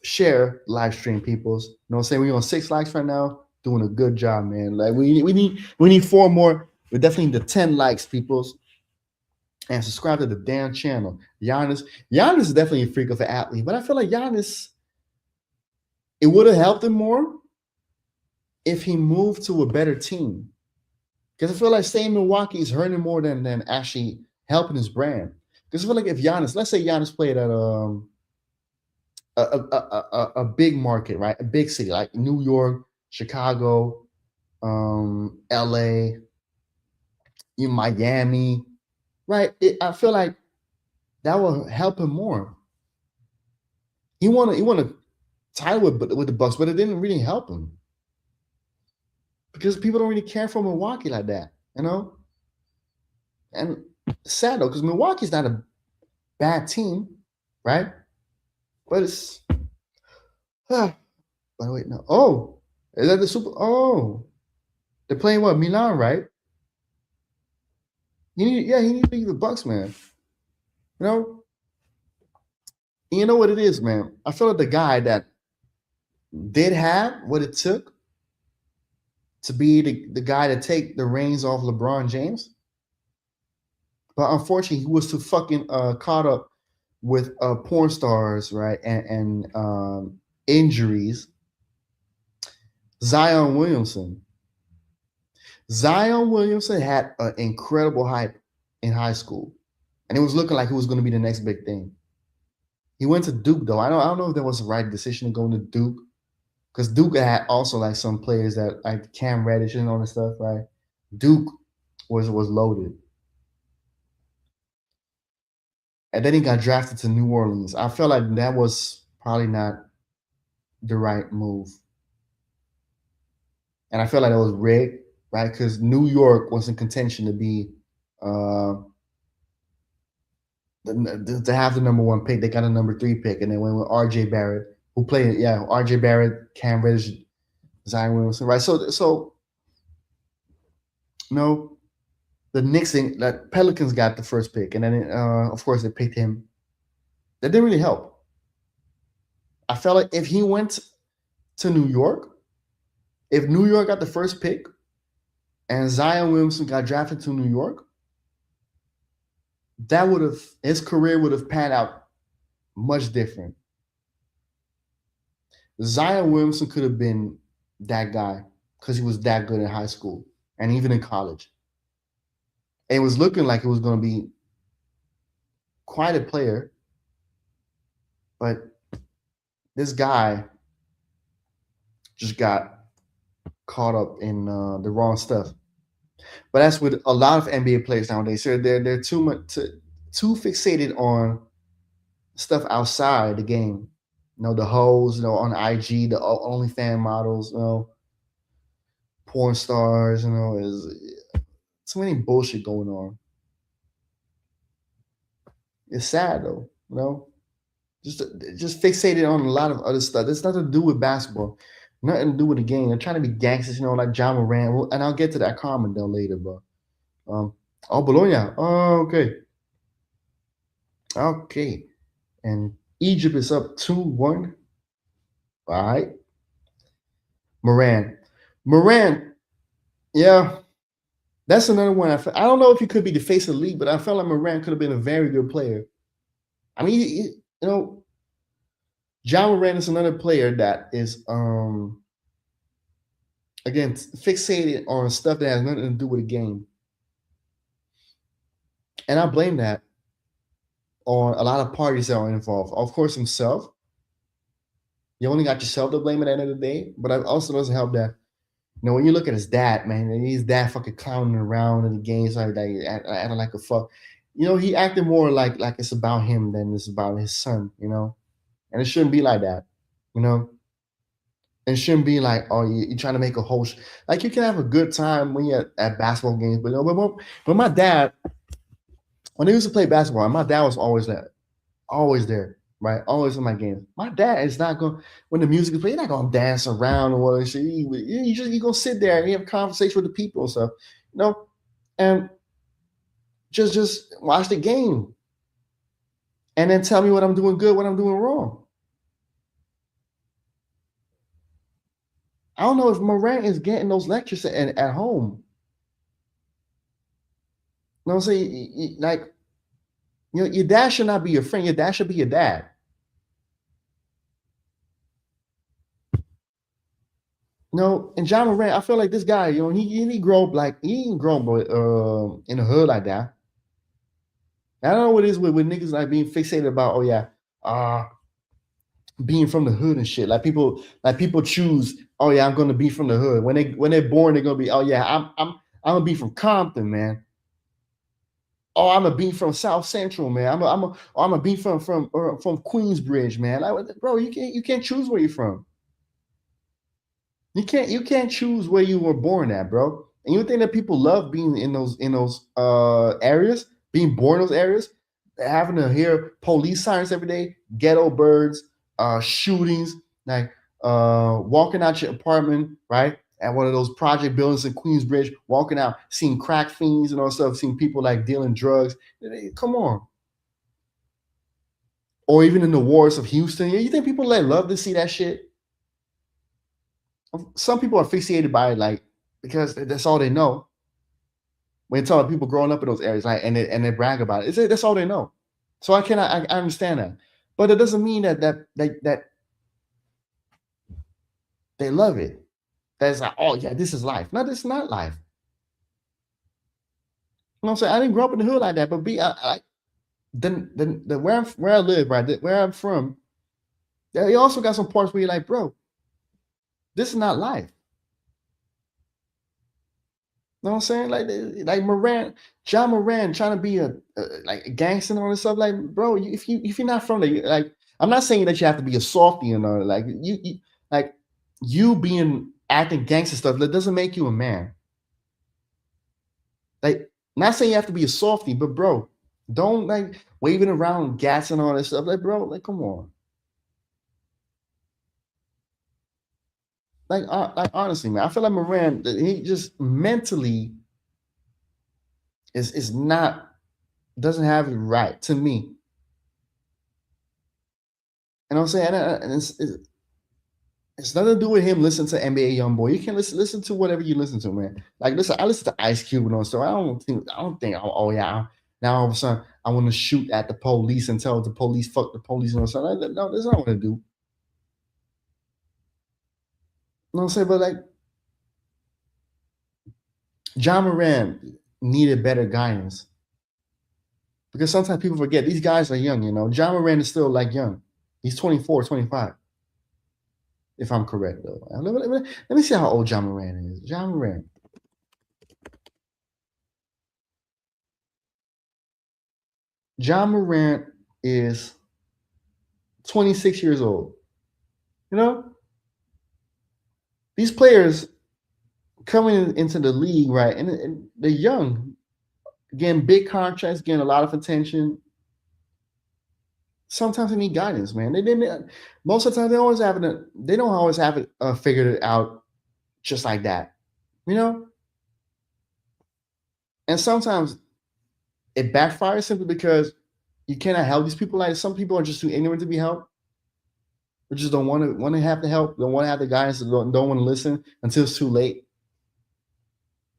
Speaker 1: share live stream, peoples. You know what I'm saying? We're on 6 likes right now. Doing a good job, man. Like we need 4 more. We're definitely the 10 likes, peoples. And subscribe to the damn channel. Giannis is definitely a freak of an athlete, but I feel like Giannis, it would have helped him more if he moved to a better team. Because I feel like staying in Milwaukee is hurting more than actually helping his brand. Because I feel like if Giannis, let's say Giannis played at a big market, right? A big city like New York, Chicago, LA, in Miami, right? I feel like that will help him more. He won a title with the Bucks, but it didn't really help him because people don't really care for Milwaukee like that, you know. And sad though, because Milwaukee's not a bad team, right? But it's but wait, no. Oh, is that the Super? Oh, they're playing what, Milan, right? He needs to be the Bucks, man. You know, and you know what it is, man. I feel like the guy that did have what it took to be the guy to take the reins off LeBron James But unfortunately, he was too fucking caught up with porn stars, right, and injuries. Zion Williamson. Zion Williamson had an incredible hype in high school, and it was looking like he was going to be the next big thing. He went to Duke though. I don't know if that was the right decision to go to Duke because Duke had also like some players that like Cam Reddish and all this stuff, right? Duke was loaded, and then he got drafted to New Orleans. I felt like that was probably not the right move, and I felt like it was rigged, right? Because New York was in contention to be uh, to have the number one pick. They got a number three pick, and they went with R.J. Barrett, who played R.J. Barrett, Cam Reddish, Zion Williamson, right? So no, the Knicks, the Pelicans got the first pick, and then of course they picked him. That didn't really help. I felt like if he went to New York, if New York got the first pick, and Zion Williamson got drafted to New York, that would have his career would have panned out much different. Zion Williamson could have been that guy because he was that good in high school and even in college. It was looking like it was going to be quite a player, but this guy just got caught up in the wrong stuff. But that's with a lot of NBA players nowadays. So they're too fixated on stuff outside the game. You know, the hoes, on IG, the OnlyFans models, porn stars, is too many bullshit going on. It's sad though, just fixated on a lot of other stuff. It's nothing to do with basketball, nothing to do with the game. They're trying to be gangsters, like John Moran. Well, and I'll get to that comment though later, bro. Bologna. Oh, okay. And Egypt is up 2-1. All right. Moran. Yeah, that's another one. I don't know if he could be the face of the league, but I felt like Moran could have been a very good player. I mean, John Moran is another player that is again fixated on stuff that has nothing to do with the game. And I blame that on a lot of parties that are involved. Of course, himself. You only got yourself to blame at the end of the day, but it also doesn't help that, when you look at his dad, man, and his dad fucking clowning around in the games like that, acting like a fuck. He acted more like it's about him than it's about his son, and it shouldn't be like that, It shouldn't be like, oh, you're trying to make a whole like you can have a good time when you're at basketball games, but my dad, when they used to play basketball, my dad was always there, right? Always in my games. My dad is not going when the music is playing, he's not gonna dance around or what shit. You gonna sit there and have a conversation with the people and stuff, and just watch the game. And then tell me what I'm doing good, what I'm doing wrong. I don't know if Moran is getting those lectures at home. You know what I'm saying? Like, your dad should not be your friend. Your dad should be your dad. And John Moran, I feel like this guy, he grew up like he didn't grow up in the hood like that. I don't know what it is with niggas like being fixated about, being from the hood and shit. Like people choose, oh yeah, I'm gonna be from the hood. When they're born, they're gonna be, oh yeah, I'm gonna be from Compton, man. Oh, I'm gonna be from South Central, man. I'm gonna be from Queensbridge, man. Like, bro, you can't choose where you're from. You can't choose where you were born at, bro. And you think that people love being in those areas, being born in those areas, having to hear police sirens every day, ghetto birds, shootings, like walking out your apartment, right? At one of those project buildings in Queensbridge, walking out, seeing crack fiends and all stuff, seeing people like dealing drugs. Come on. Or even in the wards of Houston. You think people love to see that shit? Some people are fixated by it, like, because that's all they know. When you talk about people growing up in those areas, like, and they brag about it. That's all they know. So I understand that, but it doesn't mean that they love it. That's like, oh yeah, this is life. No, this is not life. You know what I'm saying? I didn't grow up in the hood like that, but the where I live, right, where I'm from, yeah, you also got some parts where you're like, bro, this is not life. You know what I'm saying? Like Moran, John Moran trying to be like a gangster and all this stuff. Like, bro, if you're not from there, like, I'm not saying that you have to be a softie and all. Like like you being acting gangster stuff that doesn't make you a man. Like, not saying you have to be a softie, but bro, don't like waving around gas and all this stuff. Like, bro, like, come on. Like honestly, man, I feel like Moran, he just mentally is not doesn't have it right to me. And I'm saying, and it's nothing to do with him listening to NBA YoungBoy. You can listen to whatever you listen to, man. Like, listen, I listen to Ice Cube and all, so I don't think oh yeah, now all of a sudden I want to shoot at the police and tell the police fuck the police and all something. Like, no, that's not what I do. You know what I'm saying? But like John Moran needed better guidance because sometimes people forget these guys are young. You know, John Moran is still like young. He's 24, 25, if I'm correct though. Let me see how old John Moran is. John Moran. John Morant is 26 years old. You know, these players coming into the league, right? And they're young, getting big contracts, getting a lot of attention. Sometimes they need guidance, man. They didn't. Most of the time, they don't always have it figured it out just like that. You know, and sometimes it backfires simply because you cannot help these people. Like, some people are just too ignorant to be helped. They just don't want to have the help. Don't want to have the guidance. Don't want to listen until it's too late.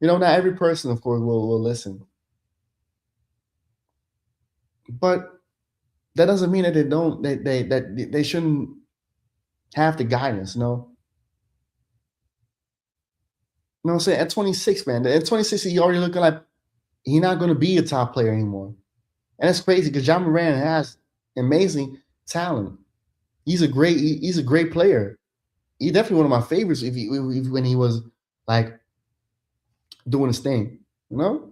Speaker 1: You know, not every person, of course, will listen, but that doesn't mean that they don't that they shouldn't have the guidance. You know what I'm saying? At 26, man, at 26, he already looking like he's not going to be a top player anymore, and that's crazy because John Moran has amazing talent. He's a great player. He's definitely one of my favorites. If when he was like doing his thing, you know.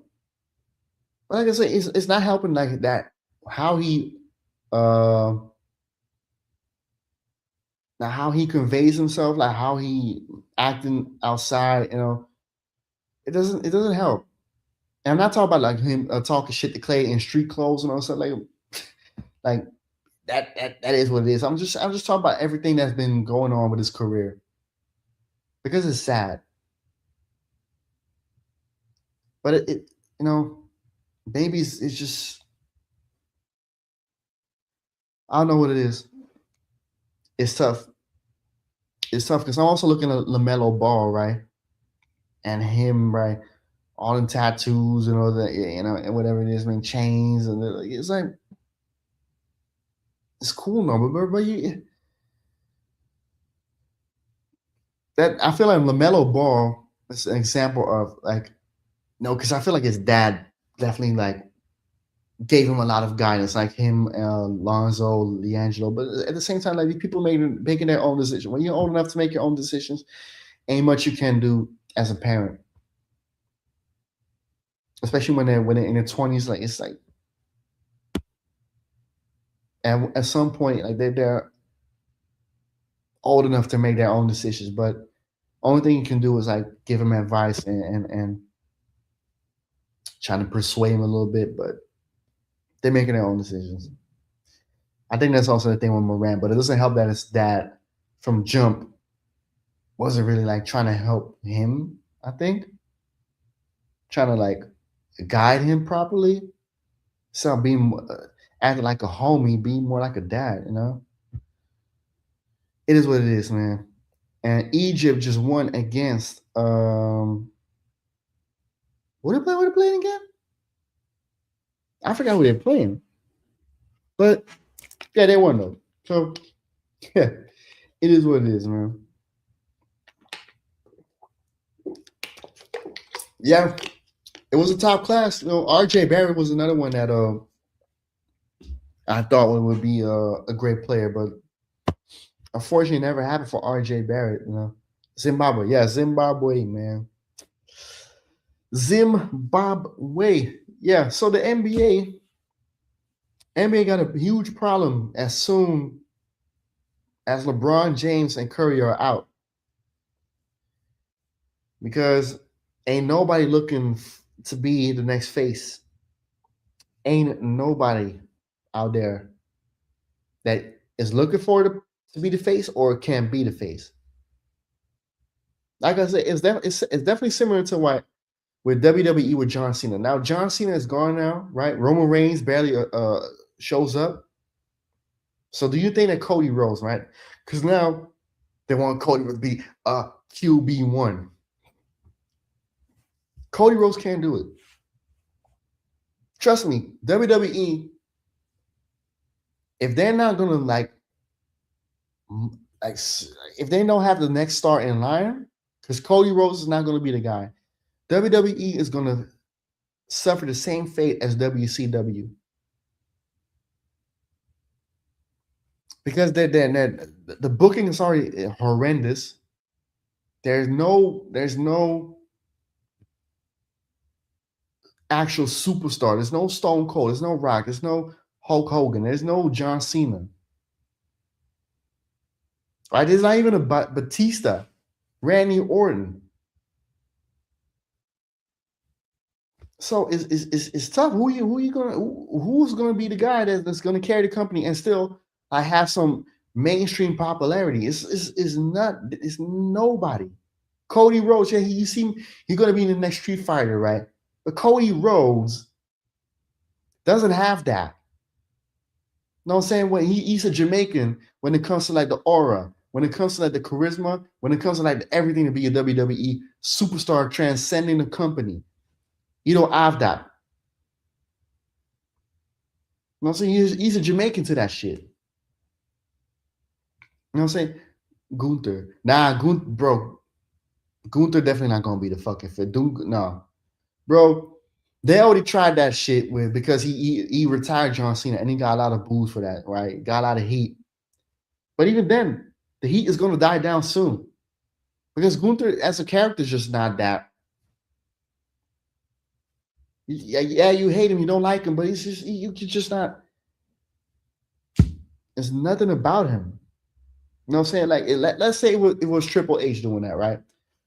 Speaker 1: But like I say, it's not helping like that. How he uh now how he conveys himself, like how he acting outside, it doesn't help. And I'm not talking about like him talking shit to Clay in street clothes and all stuff like that is what it is. I'm just talking about everything that's been going on with his career because it's sad. But it you know maybe it's just I don't know what it is. It's tough. It's tough because I'm also looking at Lamelo Ball, right, and him, right, all the tattoos and all the and whatever it is, man, chains and it's like it's cool, no, but that I feel like Lamelo Ball is an example of like no, because I feel like his dad definitely like gave him a lot of guidance, like him, Lonzo, Leangelo. But at the same time, like these people making their own decision. When you're old enough to make your own decisions, ain't much you can do as a parent, especially when they're in their 20s. Like it's like at some point, like they're old enough to make their own decisions. But only thing you can do is like give them advice and trying to persuade them a little bit. But they're making their own decisions. I think that's also the thing with Moran, but it doesn't help that his dad from jump wasn't really like trying to help him. I think trying to like guide him properly. So being acting like a homie, being more like a dad. It is what it is, man. And Egypt just won against What they playing again? I forgot who they're playing. But yeah, they won though. So yeah, it is what it is, man. Yeah, it was a top class. You know, RJ Barrett was another one that I thought would be a great player, but unfortunately, it never happened for RJ Barrett. You know, Zimbabwe, yeah, Zimbabwe, man, Zimbabwe, yeah. So the NBA got a huge problem as soon as LeBron James and Curry are out because ain't nobody looking to be the next face. Ain't nobody out there that is looking for to be the face or can be the face. Like I said, it's definitely similar to what with WWE with John Cena. Now John Cena is gone now, right? Roman Reigns barely shows up. So do you think that Cody Rhodes, right? Because now they want Cody to be a QB1. Cody Rhodes can't do it. Trust me, WWE, if they're not gonna like if they don't have the next star in line, because Cody Rhodes is not gonna be the guy. WWE is gonna suffer the same fate as WCW because the booking is already horrendous. There's no actual superstar. There's no Stone Cold. There's no Rock. There's no Hulk Hogan. There's no John Cena. Right? There's not even a Batista, Randy Orton. So it's tough. Who's gonna be the guy that's gonna carry the company and still I have some mainstream popularity? It's nobody. Cody Rhodes, yeah, you see he's gonna be in the next Street Fighter, right? But Cody Rhodes doesn't have that. You know what I'm saying? When he's a Jamaican, when it comes to like the aura, when it comes to like the charisma, when it comes to like everything to be a WWE superstar transcending the company, you don't have that. You know what I'm saying? He's a Jamaican to that shit. You know what I'm saying? Gunther. Nah, bro. Gunther definitely not gonna be the fucking fit. No. Bro, they already tried that shit with because he retired John Cena and he got a lot of booze for that, right? Got a lot of heat. But even then, the heat is gonna die down soon. Because Gunther as a character is just not that. Yeah, you hate him, you don't like him, but he's just you can just not. There's nothing about him. You know what I'm saying? Like, let's say it was Triple H doing that, right?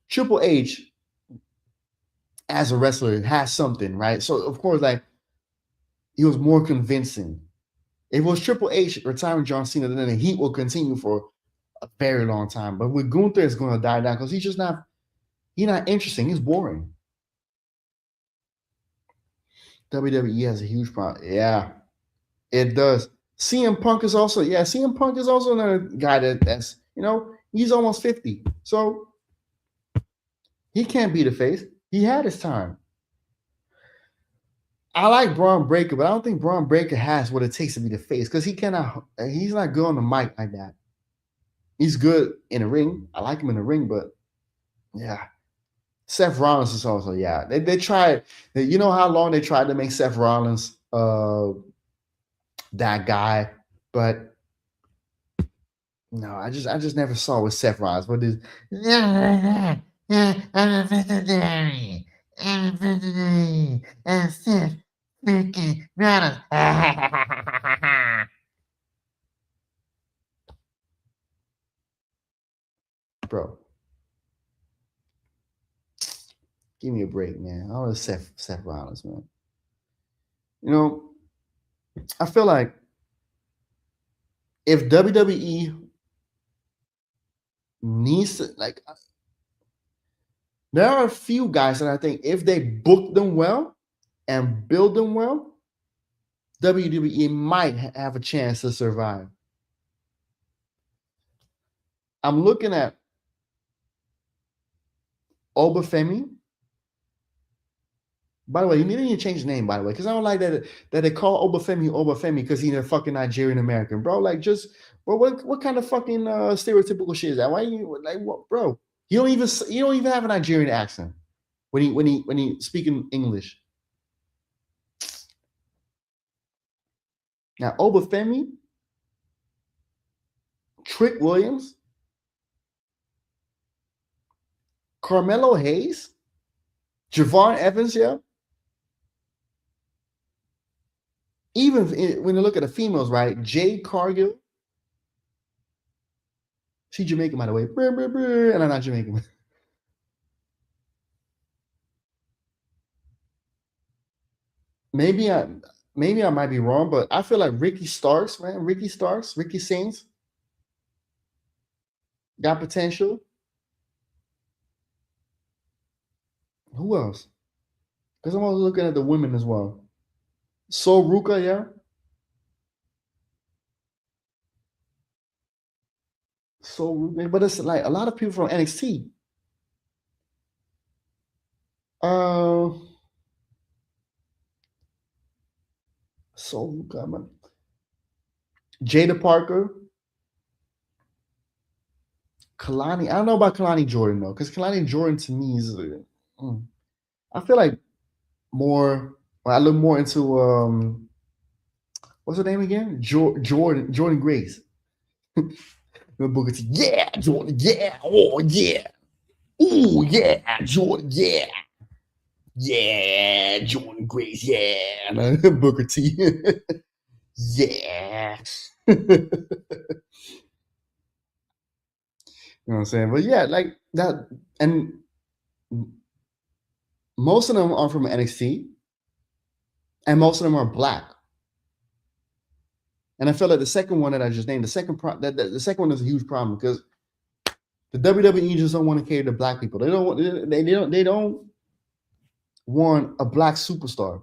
Speaker 1: Triple H, as a wrestler, has something, right? So, of course, like, he was more convincing. If it was Triple H retiring John Cena, then the heat will continue for a very long time. But with Gunther, it's going to die down because he's not interesting. He's boring. WWE has a huge problem. Yeah, it does. CM Punk is also, CM Punk is also another guy that's, he's almost 50. So he can't be the face. He had his time. I like Braun Breaker, but I don't think Braun Breaker has what it takes to be the face because he's not good on the mic like that. He's good in the ring. I like him in the ring, but yeah. Seth Rollins is also, yeah. They tried, you know how long they tried to make Seth Rollins that guy, but no, I just never saw with Seth Rollins. What is I'm a veterinary. I'm a veterinary. I'm Seth freaking Rollins. Bro, give me a break, man. I want Seth Rollins, man. You know, I feel like if WWE needs to like there are a few guys that I think if they book them well and build them well, WWE might have a chance to survive. I'm looking at Obafemi. By the way, you need to change the name, by the way, because I don't like that they call Obafemi because he's a fucking Nigerian American, bro. Like, just, bro, what kind of fucking stereotypical shit is that? Why you like, what, bro? You don't even have a Nigerian accent when he speaking English. Now, Obafemi, Trick Williams, Carmelo Hayes, Javon Evans, yeah. Even when you look at the females, right? Jade Cargill, she's Jamaican, by the way, and I'm not Jamaican. maybe I maybe I might be wrong, but I feel like Ricky Starks, man, Ricky Saints got potential. Who else? Because I'm also looking at the women as well. So Ruka, yeah. So Ruka, but it's like a lot of people from NXT. Uh, so Ruka, man. Jada Parker, Kalani. I don't know about Kalani Jordan though, because Kalani Jordan to me is, I feel like more. I look more into what's her name again? Jordan Grace. Booker T. Yeah, Jordan. Yeah. Oh yeah. Ooh yeah, Jordan. Yeah. Yeah, Jordan Grace. Yeah. Booker T. Yeah. You know what I'm saying? But yeah, like that, and most of them are from NXT, and most of them are black. And I feel like the second one that I just named, the second one is a huge problem because the WWE just don't want to cater to black people. They don't want they don't want a black superstar,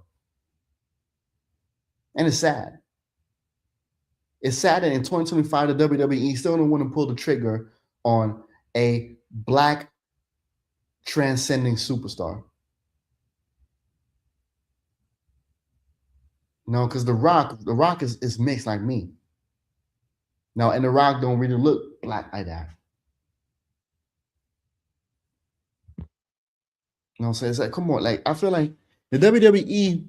Speaker 1: and it's sad. It's sad that in 2025 the WWE still don't want to pull the trigger on a black transcending superstar. No, because the Rock is mixed like me. No, and the Rock don't really look black like that. You know what I'm saying? It's like, come on, like I feel like the WWE,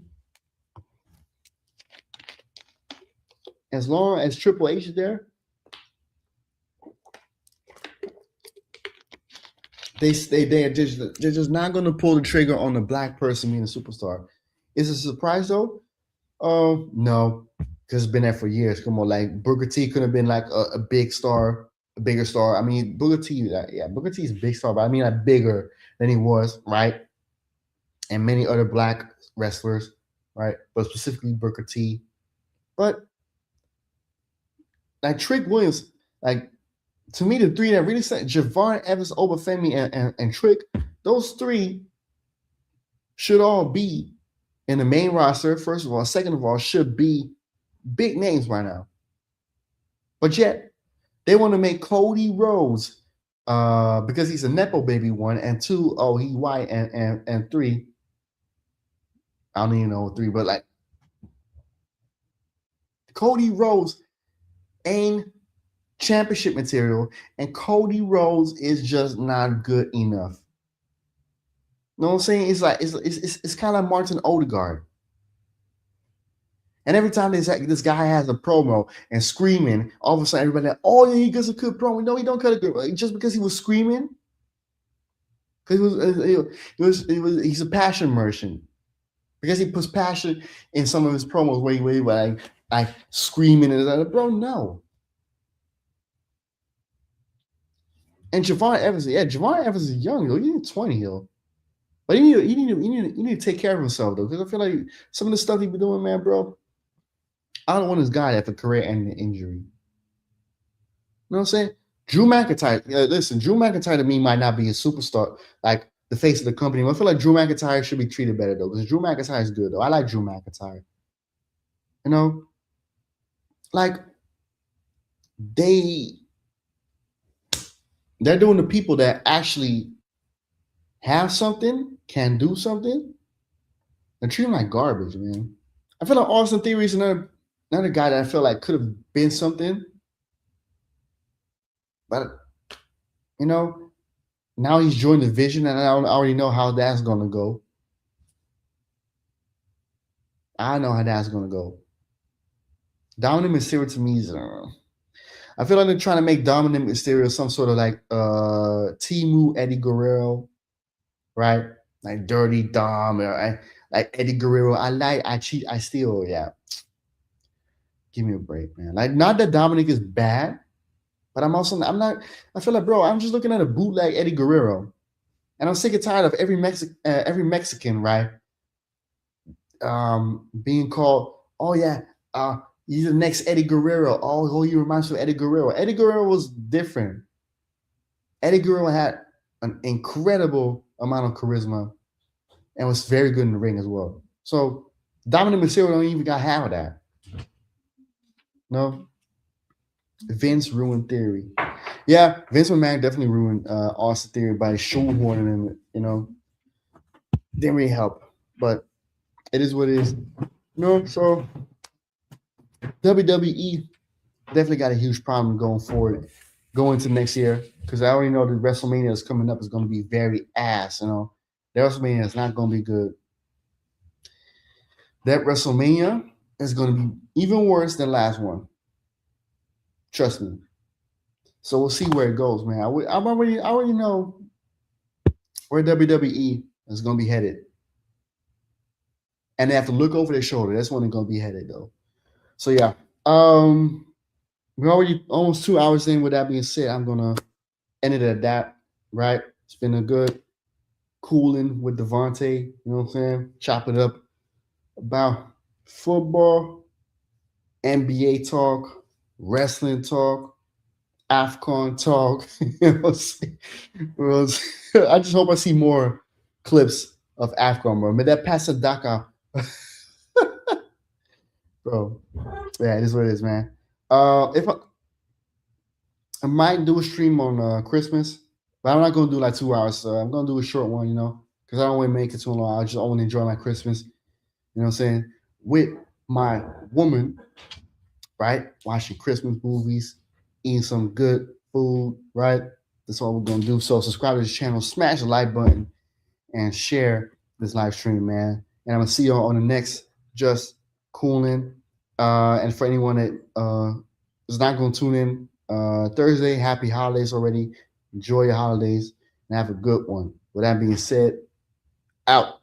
Speaker 1: as long as Triple H is there, they're just not gonna pull the trigger on the black person being a superstar. Is it a surprise though? No, because it's been there for years. Come on, like Booker T could have been like a big star, a bigger star. I mean, Booker T, yeah, Booker T is a big star, but I mean like bigger than he was, right? And many other black wrestlers, right? But specifically Booker T. But like Trick Williams, like to me, the three that really set Javon Evans, Obafemi, and Trick, those three should all be in the main roster, first of all. Second of all, should be big names right now. But yet, they want to make Cody Rhodes, because he's a Nepo baby, one, and two, oh, he white, and three, I don't even know three, but like Cody Rhodes ain't championship material, and Cody Rhodes is just not good enough. You know what I'm saying? It's like it's kind of like Martin Odegaard. And every time this guy has a promo and screaming, all of a sudden everybody like, oh yeah, he gets a good promo. No, he don't cut a good. Just because he was screaming, because he's a passion merchant. Because he puts passion in some of his promos where he like screaming and like, bro, no. And Javon Evans, yeah, Javon Evans is young though. He's 20 though. But he need to take care of himself though, because I feel like some of the stuff he be doing, man, bro. I don't want this guy to have a career-ending injury. You know what I'm saying? Drew McIntyre. Listen, Drew McIntyre to me might not be a superstar, like the face of the company. I feel like Drew McIntyre should be treated better though, because Drew McIntyre is good though. I like Drew McIntyre. You know, like they're doing the people that actually have something, can do something, They treat him like garbage, man. I feel like Austin Theory is another guy that I feel like could have been something, but you know, now he's joined the division, and I already know how that's gonna go. I know how that's gonna go. Dominic Mysterio to me is, I feel like they're trying to make Dominic Mysterio some sort of like Timu Eddie Guerrero, right? Like Dirty Dom, or like Eddie Guerrero. I cheat, I steal. Yeah, give me a break, man. Like, not that Dominic is bad, but I'm not. I feel like, bro, I'm just looking at a bootleg Eddie Guerrero, and I'm sick and tired of every Mexican, right? Being called, oh yeah, he's the next Eddie Guerrero. Oh, he reminds me of Eddie Guerrero. Eddie Guerrero was different. Eddie Guerrero had an incredible amount of charisma and was very good in the ring as well. So Dominic Mysterio don't even got half of that. No, Vince ruined Theory. Yeah, Vince McMahon definitely ruined Austin Theory by shoehorning him. Didn't really help, but it is what it is. No, so WWE definitely got a huge problem going forward, going to next year, because I already know the WrestleMania that's coming up is going to be very ass. The WrestleMania is not going to be good. That WrestleMania is going to be even worse than last one. Trust me. So we'll see where it goes, man. I already know where WWE is going to be headed, and they have to look over their shoulder. That's when they're going to be headed, though. So yeah, we're already almost 2 hours in. With that being said, I'm gonna end it at that. Right? It's been a good cooling with D3vante. You know what I'm saying? Chop it up about football, NBA talk, wrestling talk, AFCON talk. I just hope I see more clips of AFCON, bro. May that pass a Dakar, bro. Yeah, it is what it is, man. If I might do a stream on Christmas, but I'm not gonna do like 2 hours. So I'm gonna do a short one, because I don't want to make it too long. I just want to enjoy my Christmas. You know what I'm saying? With my woman, right? Watching Christmas movies, eating some good food, right? That's all we're gonna do. So subscribe to this channel, smash the like button, and share this live stream, man. And I'm gonna see y'all on the next Just Coolin. And for anyone that is not gonna tune in Thursday, happy holidays already. Enjoy your holidays and have a good one. With that being said, out.